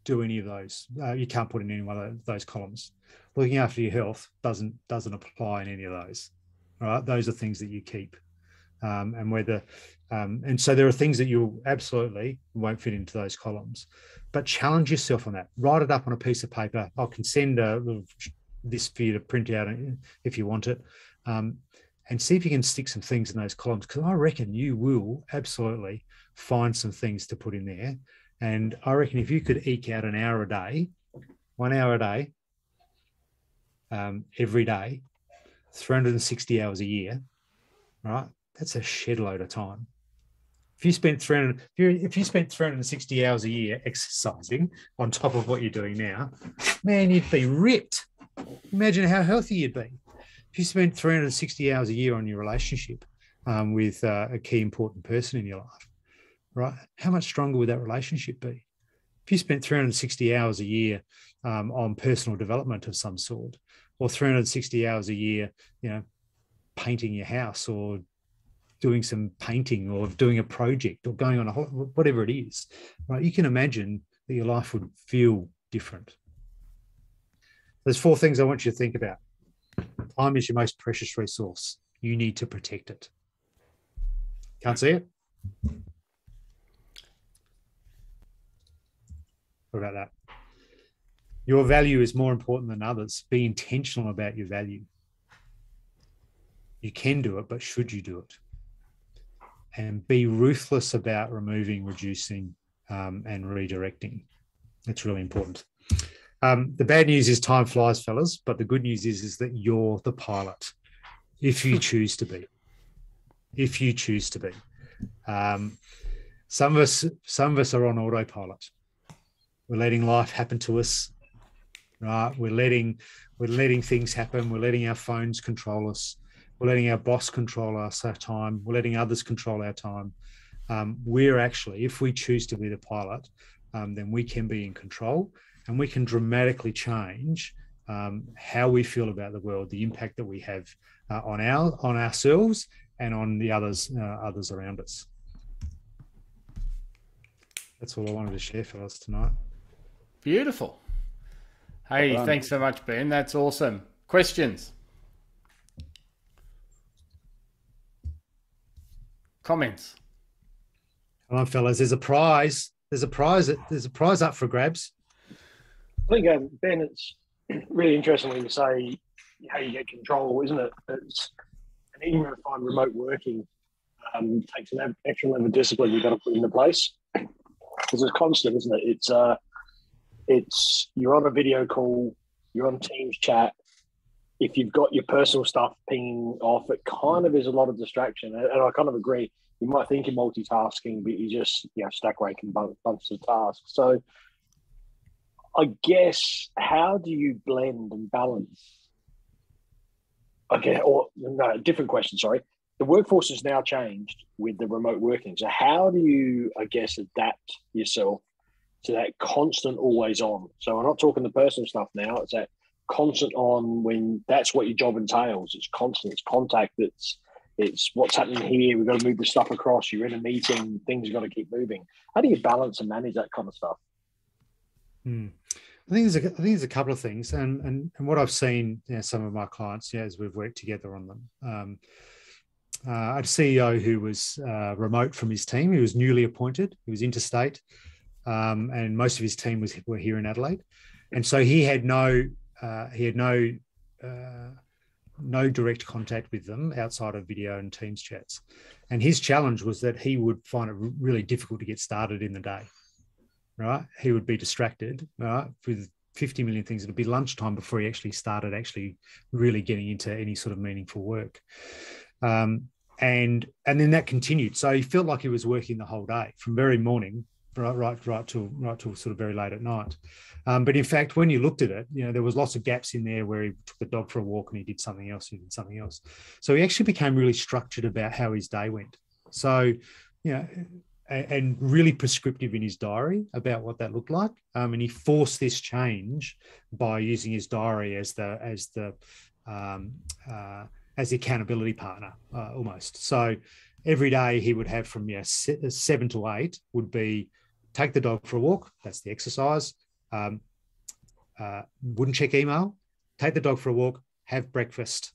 Speaker 2: do any of those. You can't put in any one of those columns. Looking after your health doesn't apply in any of those. All right, those are things that you keep, and so there are things that you absolutely won't fit into those columns. But challenge yourself on that. Write it up on a piece of paper. I can send this for you to print out if you want it. And see if you can stick some things in those columns, because I reckon you will absolutely find some things to put in there. And I reckon if you could eke out an hour a day, 1 hour a day, every day, 360 hours a year, right? That's a shed load of time. If you spent 360 hours a year exercising on top of what you're doing now, man, you'd be ripped. Imagine how healthy you'd be. If you spend 360 hours a year on your relationship with a key important person in your life, right? How much stronger would that relationship be? If you spent 360 hours a year on personal development of some sort, or 360 hours a year, painting your house or doing some painting or doing a project or going on a whatever it is, right? You can imagine that your life would feel different. There's 4 things I want you to think about. Time is your most precious resource. You need to protect it. Can't see it? What about that? Your value is more important than others. Be intentional about your value. You can do it, but should you do it? And be ruthless about removing, reducing, and redirecting. That's really important. The bad news is time flies, fellas, but the good news is that you're the pilot, if you choose to be. If you choose to be. Some of us are on autopilot. We're letting life happen to us, right? We're letting things happen. We're letting our phones control us. We're letting our boss control our time. We're letting others control our time. We're actually, if we choose to be the pilot, then we can be in control. And we can dramatically change how we feel about the world, the impact that we have on ourselves and on the others around us. That's all I wanted to share for us tonight.
Speaker 1: Beautiful. Hey, thanks so much, Ben. That's awesome. Questions? Comments?
Speaker 2: Come on, fellas. There's a prize. There's a prize up for grabs.
Speaker 6: I think, Ben, it's really interesting when you say how you get control, isn't it? And even when I find remote working takes an extra level of discipline you've got to put into place. Because it's constant, isn't it? It's you're on a video call, you're on Teams chat. If you've got your personal stuff pinging off, it kind of is a lot of distraction. And I kind of agree. You might think you're multitasking, but you just stack rank and bunch of tasks. So I guess, how do you blend and balance? Okay, or no, different question, sorry. the workforce has now changed with the remote working. So how do you, I guess, adapt yourself to that constant always on? So we're not talking the personal stuff now. It's that constant on when that's what your job entails. It's constant, it's contact, it's what's happening here. We've got to move the stuff across. You're in a meeting, things have got to keep moving. How do you balance and manage that kind of stuff?
Speaker 2: I think there's a couple of things, and what I've seen, some of my clients, as we've worked together on them. I had a CEO who was remote from his team. He was newly appointed. He was interstate, and most of his team were here in Adelaide, and so he had no direct contact with them outside of video and Teams chats. And his challenge was that he would find it really difficult to get started in the day. Right, he would be distracted, right, with 50 million things. It'd be lunchtime before he actually started really getting into any sort of meaningful work. And then that continued. So he felt like he was working the whole day, from very morning right till sort of very late at night. But in fact, when you looked at it, there was lots of gaps in there where he took the dog for a walk and he did something else. So he actually became really structured about how his day went. So, and really prescriptive in his diary about what that looked like. And he forced this change by using his diary as the accountability partner, almost. So every day he would have from 7 to 8 would be take the dog for a walk. That's the exercise. Wouldn't check email. Take the dog for a walk. Have breakfast.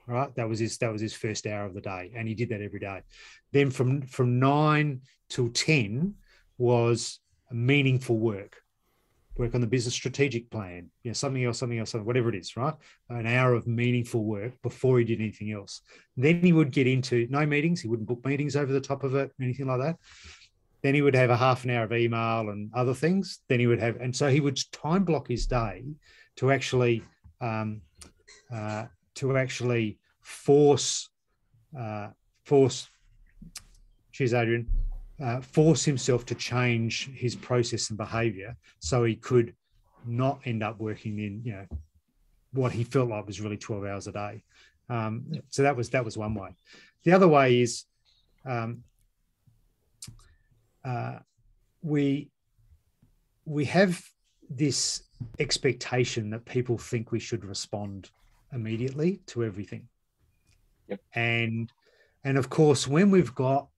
Speaker 2: All right, that was his first hour of the day, and he did that every day. Then from 9 till 10 was meaningful work on the business strategic plan, something else, whatever it is, right? An hour of meaningful work before he did anything else. Then he would get into no meetings. He wouldn't book meetings over the top of it, anything like that. Then he would have a half an hour of email and other things. Then he would have, and so he would time block his day to actually force, cheers, Adrian, force himself to change his process and behavior so he could not end up working in, what he felt like was really 12 hours a day. So that was one way. The other way is we have this expectation that people think we should respond immediately to everything.
Speaker 6: Yep.
Speaker 2: And of course, when we've got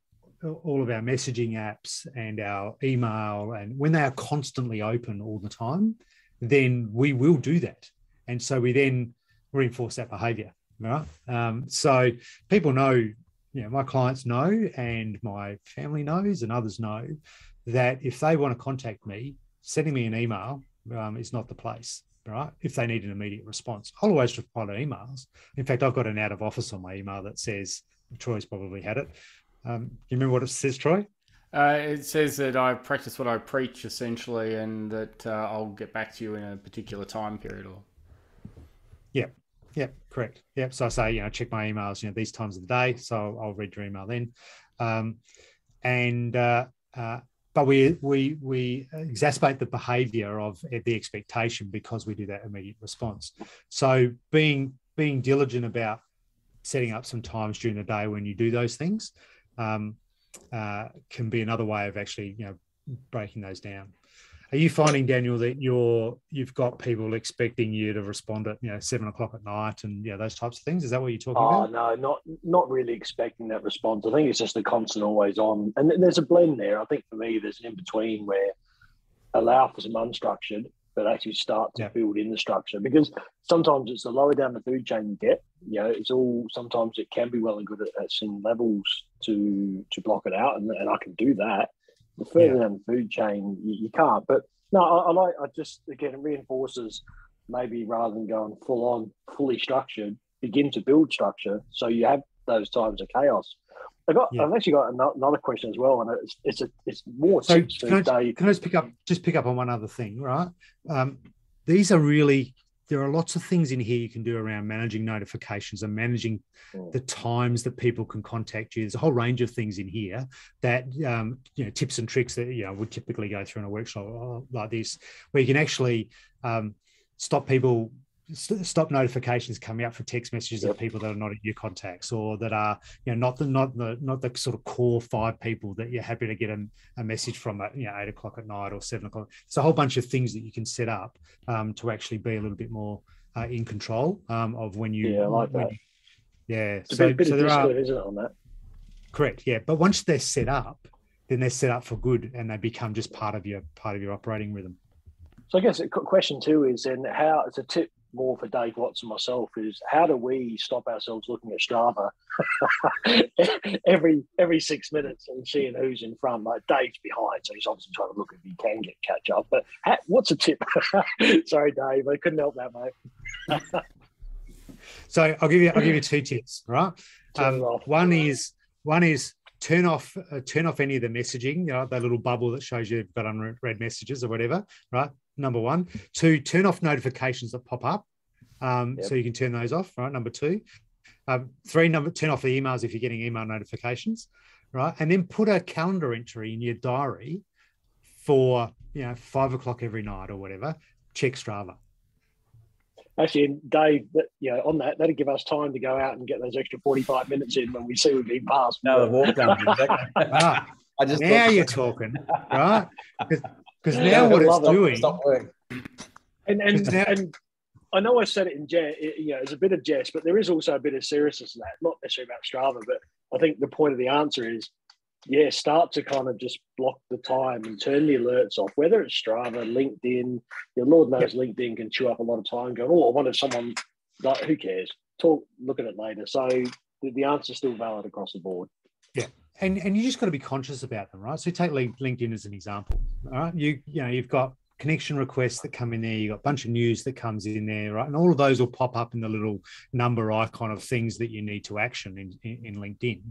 Speaker 2: all of our messaging apps and our email, and when they are constantly open all the time, then we will do that. And so we then reinforce that behavior, right? So people know, my clients know, and my family knows, and others know that if they want to contact me, sending me an email is not the place, right? If they need an immediate response, I'll always reply to emails. In fact, I've got an out of office on my email that says, Troy's probably had it. You remember what it says, Troy?
Speaker 1: It says that I practice what I preach, essentially, and that I'll get back to you in a particular time period.
Speaker 2: Yeah, correct. Yeah, so I say, check my emails, these times of the day. So I'll read your email then. But we exacerbate the behaviour of the expectation because we do that immediate response. So being diligent about setting up some times during the day when you do those things can be another way of actually, breaking those down. Are you finding, Daniel, that you've got people expecting you to respond at 7 o'clock at night and those types of things? Is that what you're talking about?
Speaker 6: No, not really expecting that response. I think it's just a constant always on, and there's a blend there. I think for me, there's an in between where allow for some unstructured, but actually start to build in the structure, because sometimes it's the lower down the food chain you get. It's all, sometimes it can be well and good at some levels to block it out, and I can do that. The further down the food chain, you can't. But no, I just, again, it reinforces maybe rather than going full on, fully structured, begin to build structure so you have those times of chaos. I've actually got another question as well, and it's more.
Speaker 2: So can I just pick up on one other thing, right? These are really, there are lots of things in here you can do around managing notifications and managing the times that people can contact you. There's a whole range of things in here that, tips and tricks that, would typically go through in a workshop like this, where you can actually stop people stop notifications coming up for text messages of people that are not your contacts, or that are, not the sort of core 5 people that you're happy to get a message from at 8 o'clock at night or 7 o'clock. It's a whole bunch of things that you can set up to actually be a little bit more in control of when you.
Speaker 6: Yeah, I like that.
Speaker 2: It's
Speaker 6: a bit
Speaker 2: so
Speaker 6: of
Speaker 2: there
Speaker 6: Discord,
Speaker 2: are,
Speaker 6: isn't it, on that?
Speaker 2: correct, yeah. But once they're set up, then they're set up for good, and they become just part of your operating rhythm.
Speaker 6: So I guess question 2 is then how, it's a tip more for Dave Watts and myself, is how do we stop ourselves looking at Strava every 6 minutes and seeing who's in front? Like, Dave's behind, so he's obviously trying to look if he can catch up. But what's a tip? Sorry, Dave, I couldn't help that, mate.
Speaker 2: So I'll give you 2 tips, right? One is turn off any of the messaging, that little bubble that shows you've got unread messages or whatever, right? Number 1. 2, turn off notifications that pop up, so you can turn those off, right? Number 2. 3, turn off the emails if you're getting email notifications, right? And then put a calendar entry in your diary for 5 o'clock every night or whatever. Check Strava.
Speaker 6: Actually, Dave, on that'll give us time to go out and get those extra 45 minutes in when we see we've been past.
Speaker 3: No, the walk done. Exactly.
Speaker 2: Now you're talking, right? Because now what it's doing.
Speaker 6: And I know I said it in jest, it's a bit of jest, but there is also a bit of seriousness in that. Not necessarily about Strava, but I think the point of the answer is, start to kind of just block the time and turn the alerts off, whether it's Strava, LinkedIn. Lord knows LinkedIn can chew up a lot of time going, I wonder if someone, like, who cares? Look at it later. So the answer's still valid across the board.
Speaker 2: Yeah. And you just got to be conscious about them, right? So take LinkedIn as an example. All right. You've got connection requests that come in there. You've got a bunch of news that comes in there, right? And all of those will pop up in the little number icon of things that you need to action in LinkedIn.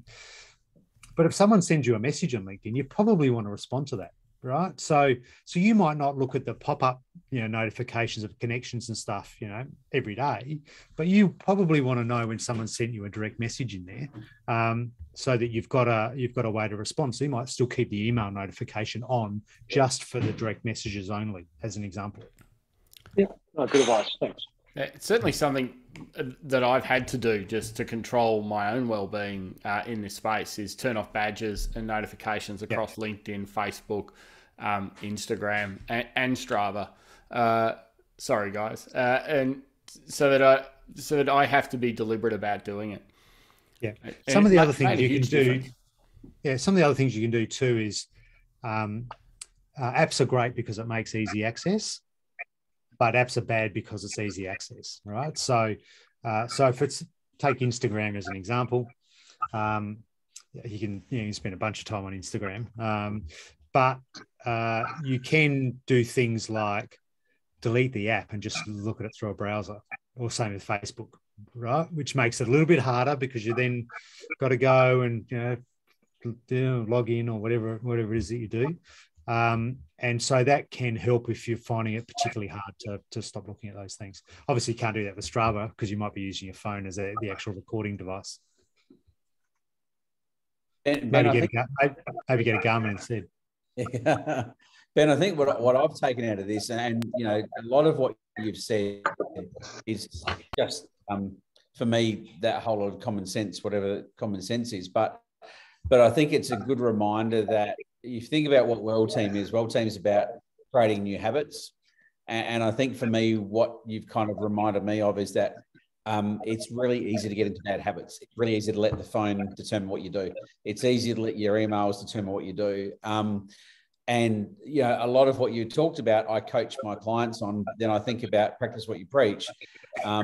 Speaker 2: But if someone sends you a message on LinkedIn, you probably want to respond to that, right? So you might not look at the pop-up, notifications of connections and stuff, every day, but you probably want to know when someone sent you a direct message in there, so that you've got a way to respond. So you might still keep the email notification on just for the direct messages only, as an example.
Speaker 6: Yeah, good advice. Thanks.
Speaker 1: It's certainly something that I've had to do just to control my own well-being in this space, is turn off badges and notifications across LinkedIn, Facebook, Instagram, and Strava. Sorry, guys, and so that I have to be deliberate about doing it.
Speaker 2: Yeah. Some of the other things you can do. Yeah, some of the other things you can do too is apps are great because it makes easy access. But apps are bad because it's easy access, right? So if it's, take Instagram as an example, you can spend a bunch of time on Instagram, but you can do things like delete the app and just look at it through a browser, or same with Facebook, right? Which makes it a little bit harder because you then got to go and log in or whatever it is that you do. And so that can help if you're finding it particularly hard to stop looking at those things. Obviously, you can't do that with Strava because you might be using your phone as the actual recording device.
Speaker 3: Ben,
Speaker 2: maybe get a Garmin instead.
Speaker 3: Yeah. Ben, I think what I've taken out of this, and a lot of what you've said is just for me that whole lot of common sense, whatever common sense is. But I think it's a good reminder that you think about what WellTeam is. WellTeam is about creating new habits. And I think for me, what you've kind of reminded me of is that it's really easy to get into bad habits. It's really easy to let the phone determine what you do. It's easy to let your emails determine what you do. And a lot of what you talked about, I coach my clients on. Then I think about practice what you preach. How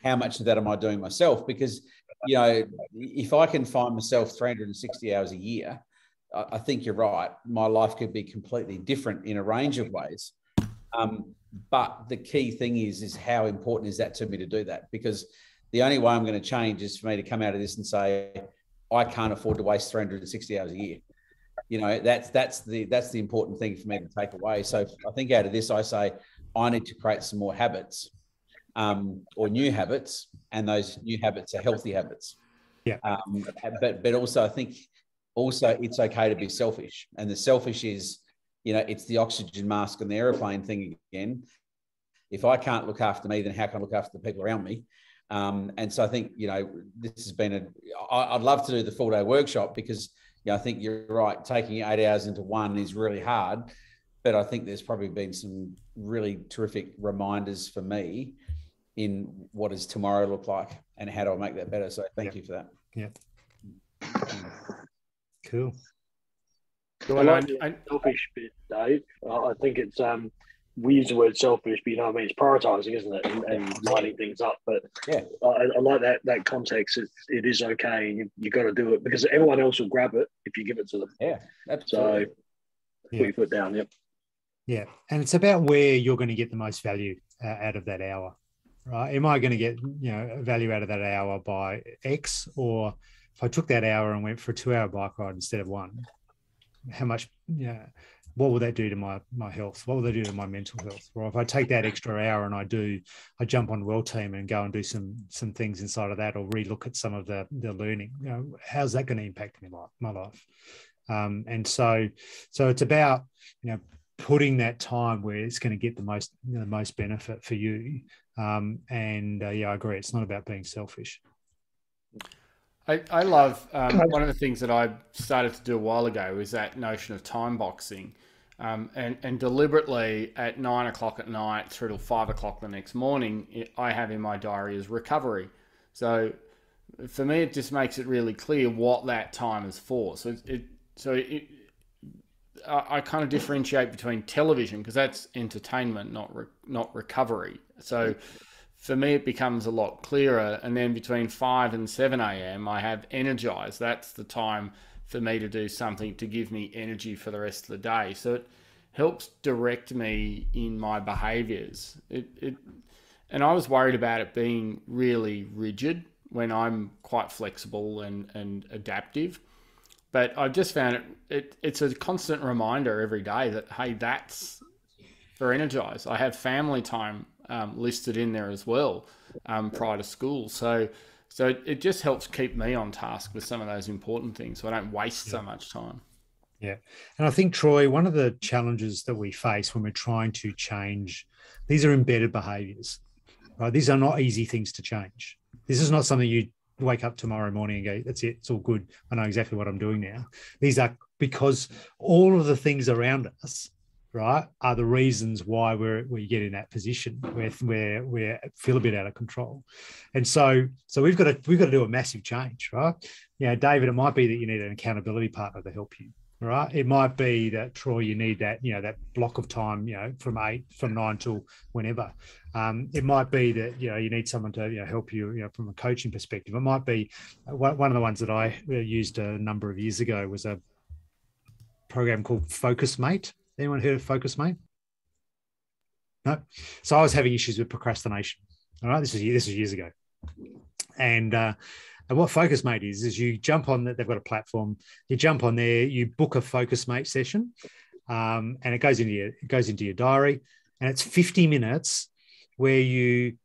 Speaker 3: much of that am I doing myself? Because, if I can find myself 360 hours a year, I think you're right. My life could be completely different in a range of ways. But the key thing is how important is that to me to do that? Because the only way I'm going to change is for me to come out of this and say, I can't afford to waste 360 hours a year. That's the important thing for me to take away. So I think out of this, I say, I need to create some more habits, or new habits, and those new habits are healthy habits.
Speaker 2: Yeah.
Speaker 3: But also I think it's okay to be selfish. And the selfish is, it's the oxygen mask on the airplane thing again. if I can't look after me, then how can I look after the people around me? And so I think, you know, this has been I'd love to do the full day workshop because, you know, I think you're right. Taking 8 hours into one is really hard, but I think there's probably been some really terrific reminders for me in what does tomorrow look like and how do I make that better. So thank you for that.
Speaker 2: Yeah. Cool.
Speaker 6: I like the selfish bit, Dave. I think it's we use the word selfish, but you know what I mean, it's prioritizing, isn't it? And lining things up. But
Speaker 3: yeah,
Speaker 6: I like that context. It is okay, and you got to do it because everyone else will grab it if you give it to them.
Speaker 3: Yeah, absolutely.
Speaker 6: So put your foot down. Yep.
Speaker 2: Yeah, and it's about where you're going to get the most value out of that hour, right? Am I going to get, you know, value out of that hour by X, or if I took that hour and went for a 2-hour bike ride instead of one, how much, you know, what will that do to my health? What will they do to my mental health? Or if I take that extra hour and I jump on WellTeam and go and do some things inside of that, or relook at some of the learning, you know, how's that going to impact my life? And so it's about, you know, putting that time where it's going to get the most benefit for you. Yeah, I agree. It's not about being selfish.
Speaker 1: I love one of the things that I started to do a while ago is that notion of time boxing, and deliberately at 9 o'clock at night through till 5 o'clock the next morning, I have in my diary as recovery. So for me, it just makes it really clear what that time is for. I kind of differentiate between television because that's entertainment, not recovery. So for me, it becomes a lot clearer. And then between 5 and 7 a.m., I have energized. That's the time for me to do something to give me energy for the rest of the day. So it helps direct me in my behaviors. And I was worried about it being really rigid when I'm quite flexible and adaptive. But I've just found it's a constant reminder every day that, hey, that's for energize. I have family time listed in there as well prior to school. So it just helps keep me on task with some of those important things so I don't waste so much time.
Speaker 2: Yeah. And I think, Troy, one of the challenges that we face when we're trying to change, these are embedded behaviors, right? These are not easy things to change. This is not something you wake up tomorrow morning and go, that's it, it's all good. I know exactly what I'm doing now. These are because all of the things around us, right, are the reasons why we get in that position where we feel a bit out of control. And so we've got to do a massive change, right? You know, David, it might be that you need an accountability partner to help you, right? It might be that, Troy, you need that, you know, that block of time, you know, from 9 till whenever. It might be that, you know, you need someone to, you know, help you, you know, from a coaching perspective. It might be one of the ones that I used a number of years ago was a program called Focus Mate. Anyone heard of Focus Mate? No. So I was having issues with procrastination. All right, this was years ago, and what Focus Mate is you jump on that. They've got a platform. You jump on there. You book a Focus Mate session, and it goes into your diary, and it's 50 minutes where you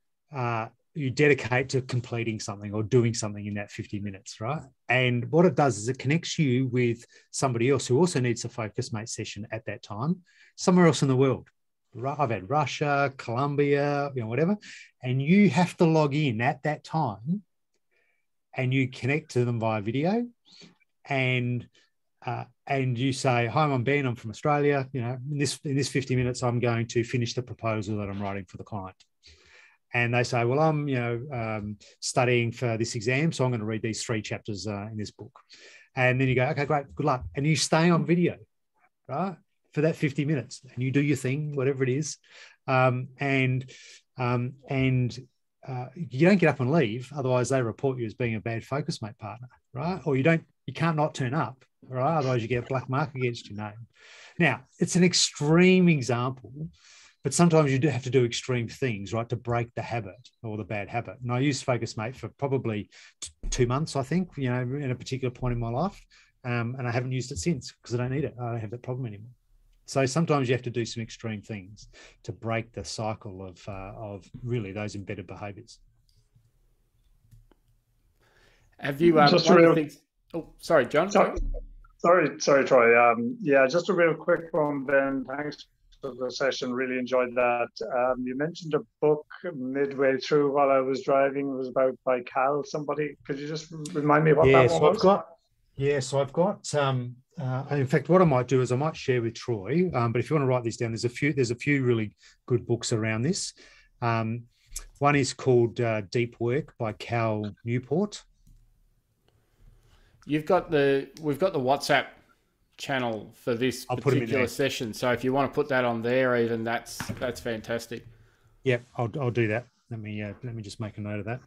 Speaker 2: dedicate to completing something or doing something in that 50 minutes, right? And what it does is it connects you with somebody else who also needs a Focus Mate session at that time, somewhere else in the world. I've had Russia, Colombia, you know, whatever, and you have to log in at that time, and you connect to them via video, and you say, "Hi, I'm Ben. I'm from Australia. You know, in this 50 minutes, I'm going to finish the proposal that I'm writing for the client." And they say, "Well, I'm, you know, studying for this exam, so I'm going to read these 3 chapters in this book." And then you go, "Okay, great, good luck." And you stay on video, right, for that 50 minutes, and you do your thing, whatever it is, and you don't get up and leave. Otherwise, they report you as being a bad Focus Mate partner, right? Or you can't not turn up, right? Otherwise, you get a black mark against your name. Now, it's an extreme example. But sometimes you do have to do extreme things, right, to break the habit or the bad habit. And I used Focus Mate for probably 2 months, I think, you know, in a particular point in my life. And I haven't used it since because I don't need it. I don't have that problem anymore. So sometimes you have to do some extreme things to break the cycle of really those embedded behaviors.
Speaker 1: Have you? One of the things. Oh, sorry, John.
Speaker 7: Sorry, Troy. Yeah, just a real quick one, Ben. Thanks of the session. Really enjoyed that. You mentioned a book midway through while I was driving. It was by Cal. Somebody, could you just remind me what that one was?
Speaker 2: So I've got. In fact, what I might do is I might share with Troy. But if you want to write this down, there's a few really good books around this. One is called Deep Work by Cal Newport.
Speaker 1: We've got the WhatsApp channel for this particular session. So if you want to put that on there, even that's fantastic.
Speaker 2: Yep, I'll do that. Let me just make a note of that.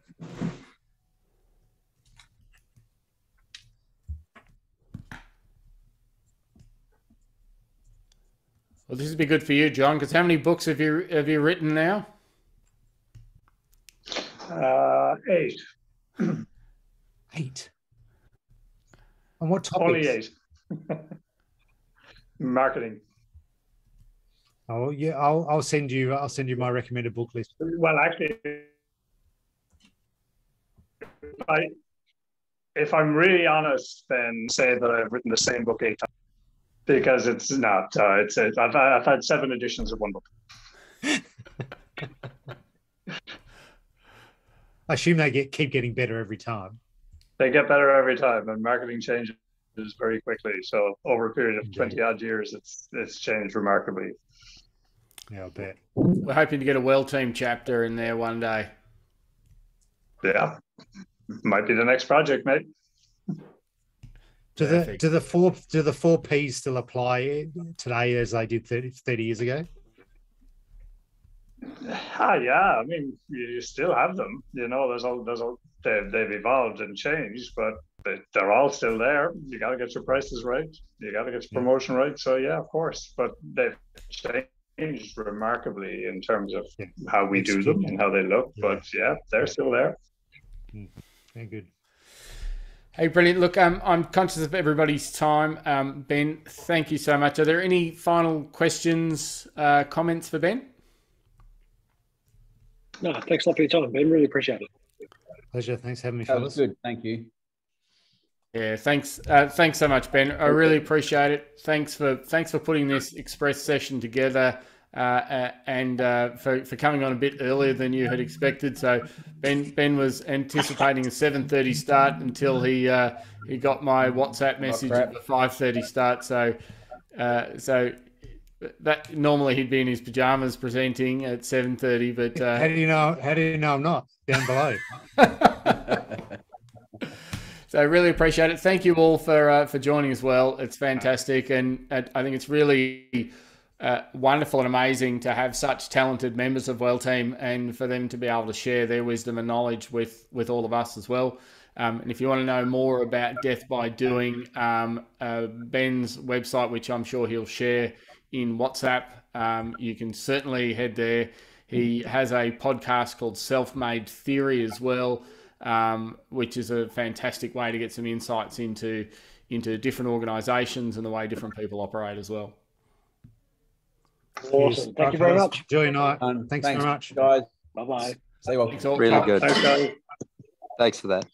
Speaker 1: Well, this would be good for you, John, because how many books have you written now?
Speaker 7: 8.
Speaker 2: 8. On what topics?
Speaker 7: Only 8. Marketing.
Speaker 2: Oh yeah, I'll send you my recommended book list.
Speaker 7: Well, actually, if I'm really honest, then say that I've written the same book 8 times, because it's not. I've had 7 editions of one book.
Speaker 2: I assume they keep getting better every time.
Speaker 7: They get better every time, and marketing changes very quickly. So over a period of 20 odd years, it's changed remarkably.
Speaker 2: Yeah, I bet.
Speaker 1: We're hoping to get a WellTeam chapter in there one day.
Speaker 7: Yeah, might be the next project, mate.
Speaker 2: Do the 4 Ps still apply today as they did 30 years ago?
Speaker 7: Yeah. I mean, you still have them. You know, they've evolved and changed, but they're all still there. You got to get your prices right. You got to get your promotion right. So yeah, of course. But they've changed remarkably in terms of how we do them and how they look. Yeah. But yeah, they're still there.
Speaker 2: Very good.
Speaker 1: Hey, brilliant. Look, I'm conscious of everybody's time. Ben, thank you so much. Are there any final questions, comments for Ben?
Speaker 6: No, thanks a lot for your time, Ben. Really appreciate it.
Speaker 2: Pleasure. Thanks for having me,
Speaker 3: That
Speaker 2: fellas.
Speaker 3: was good. Thank you.
Speaker 1: Yeah, thanks. Thanks so much, Ben. I really appreciate it. Thanks for putting this express session together, and for coming on a bit earlier than you had expected. So Ben was anticipating a 7:30 start until he got my WhatsApp message at the 5:30 start. So that normally he'd be in his pajamas presenting at 7:30. But
Speaker 2: how do you know? How do you know I'm not down below?
Speaker 1: So I really appreciate it. Thank you all for joining as well. It's fantastic, and I think it's really wonderful and amazing to have such talented members of WellTeam, and for them to be able to share their wisdom and knowledge with all of us as well. And if you want to know more about Death by Doing, Ben's website, which I'm sure he'll share in WhatsApp, you can certainly head there. He has a podcast called Self-Made Theory as well, which is a fantastic way to get some insights into different organisations and the way different people operate as well.
Speaker 6: Awesome. Thank you very much.
Speaker 2: Enjoy your night. Thanks very much,
Speaker 3: guys.
Speaker 6: Bye-bye.
Speaker 3: Stay well.
Speaker 1: Thanks all.
Speaker 8: Really good.
Speaker 7: Thanks, guys.
Speaker 8: Thanks for that.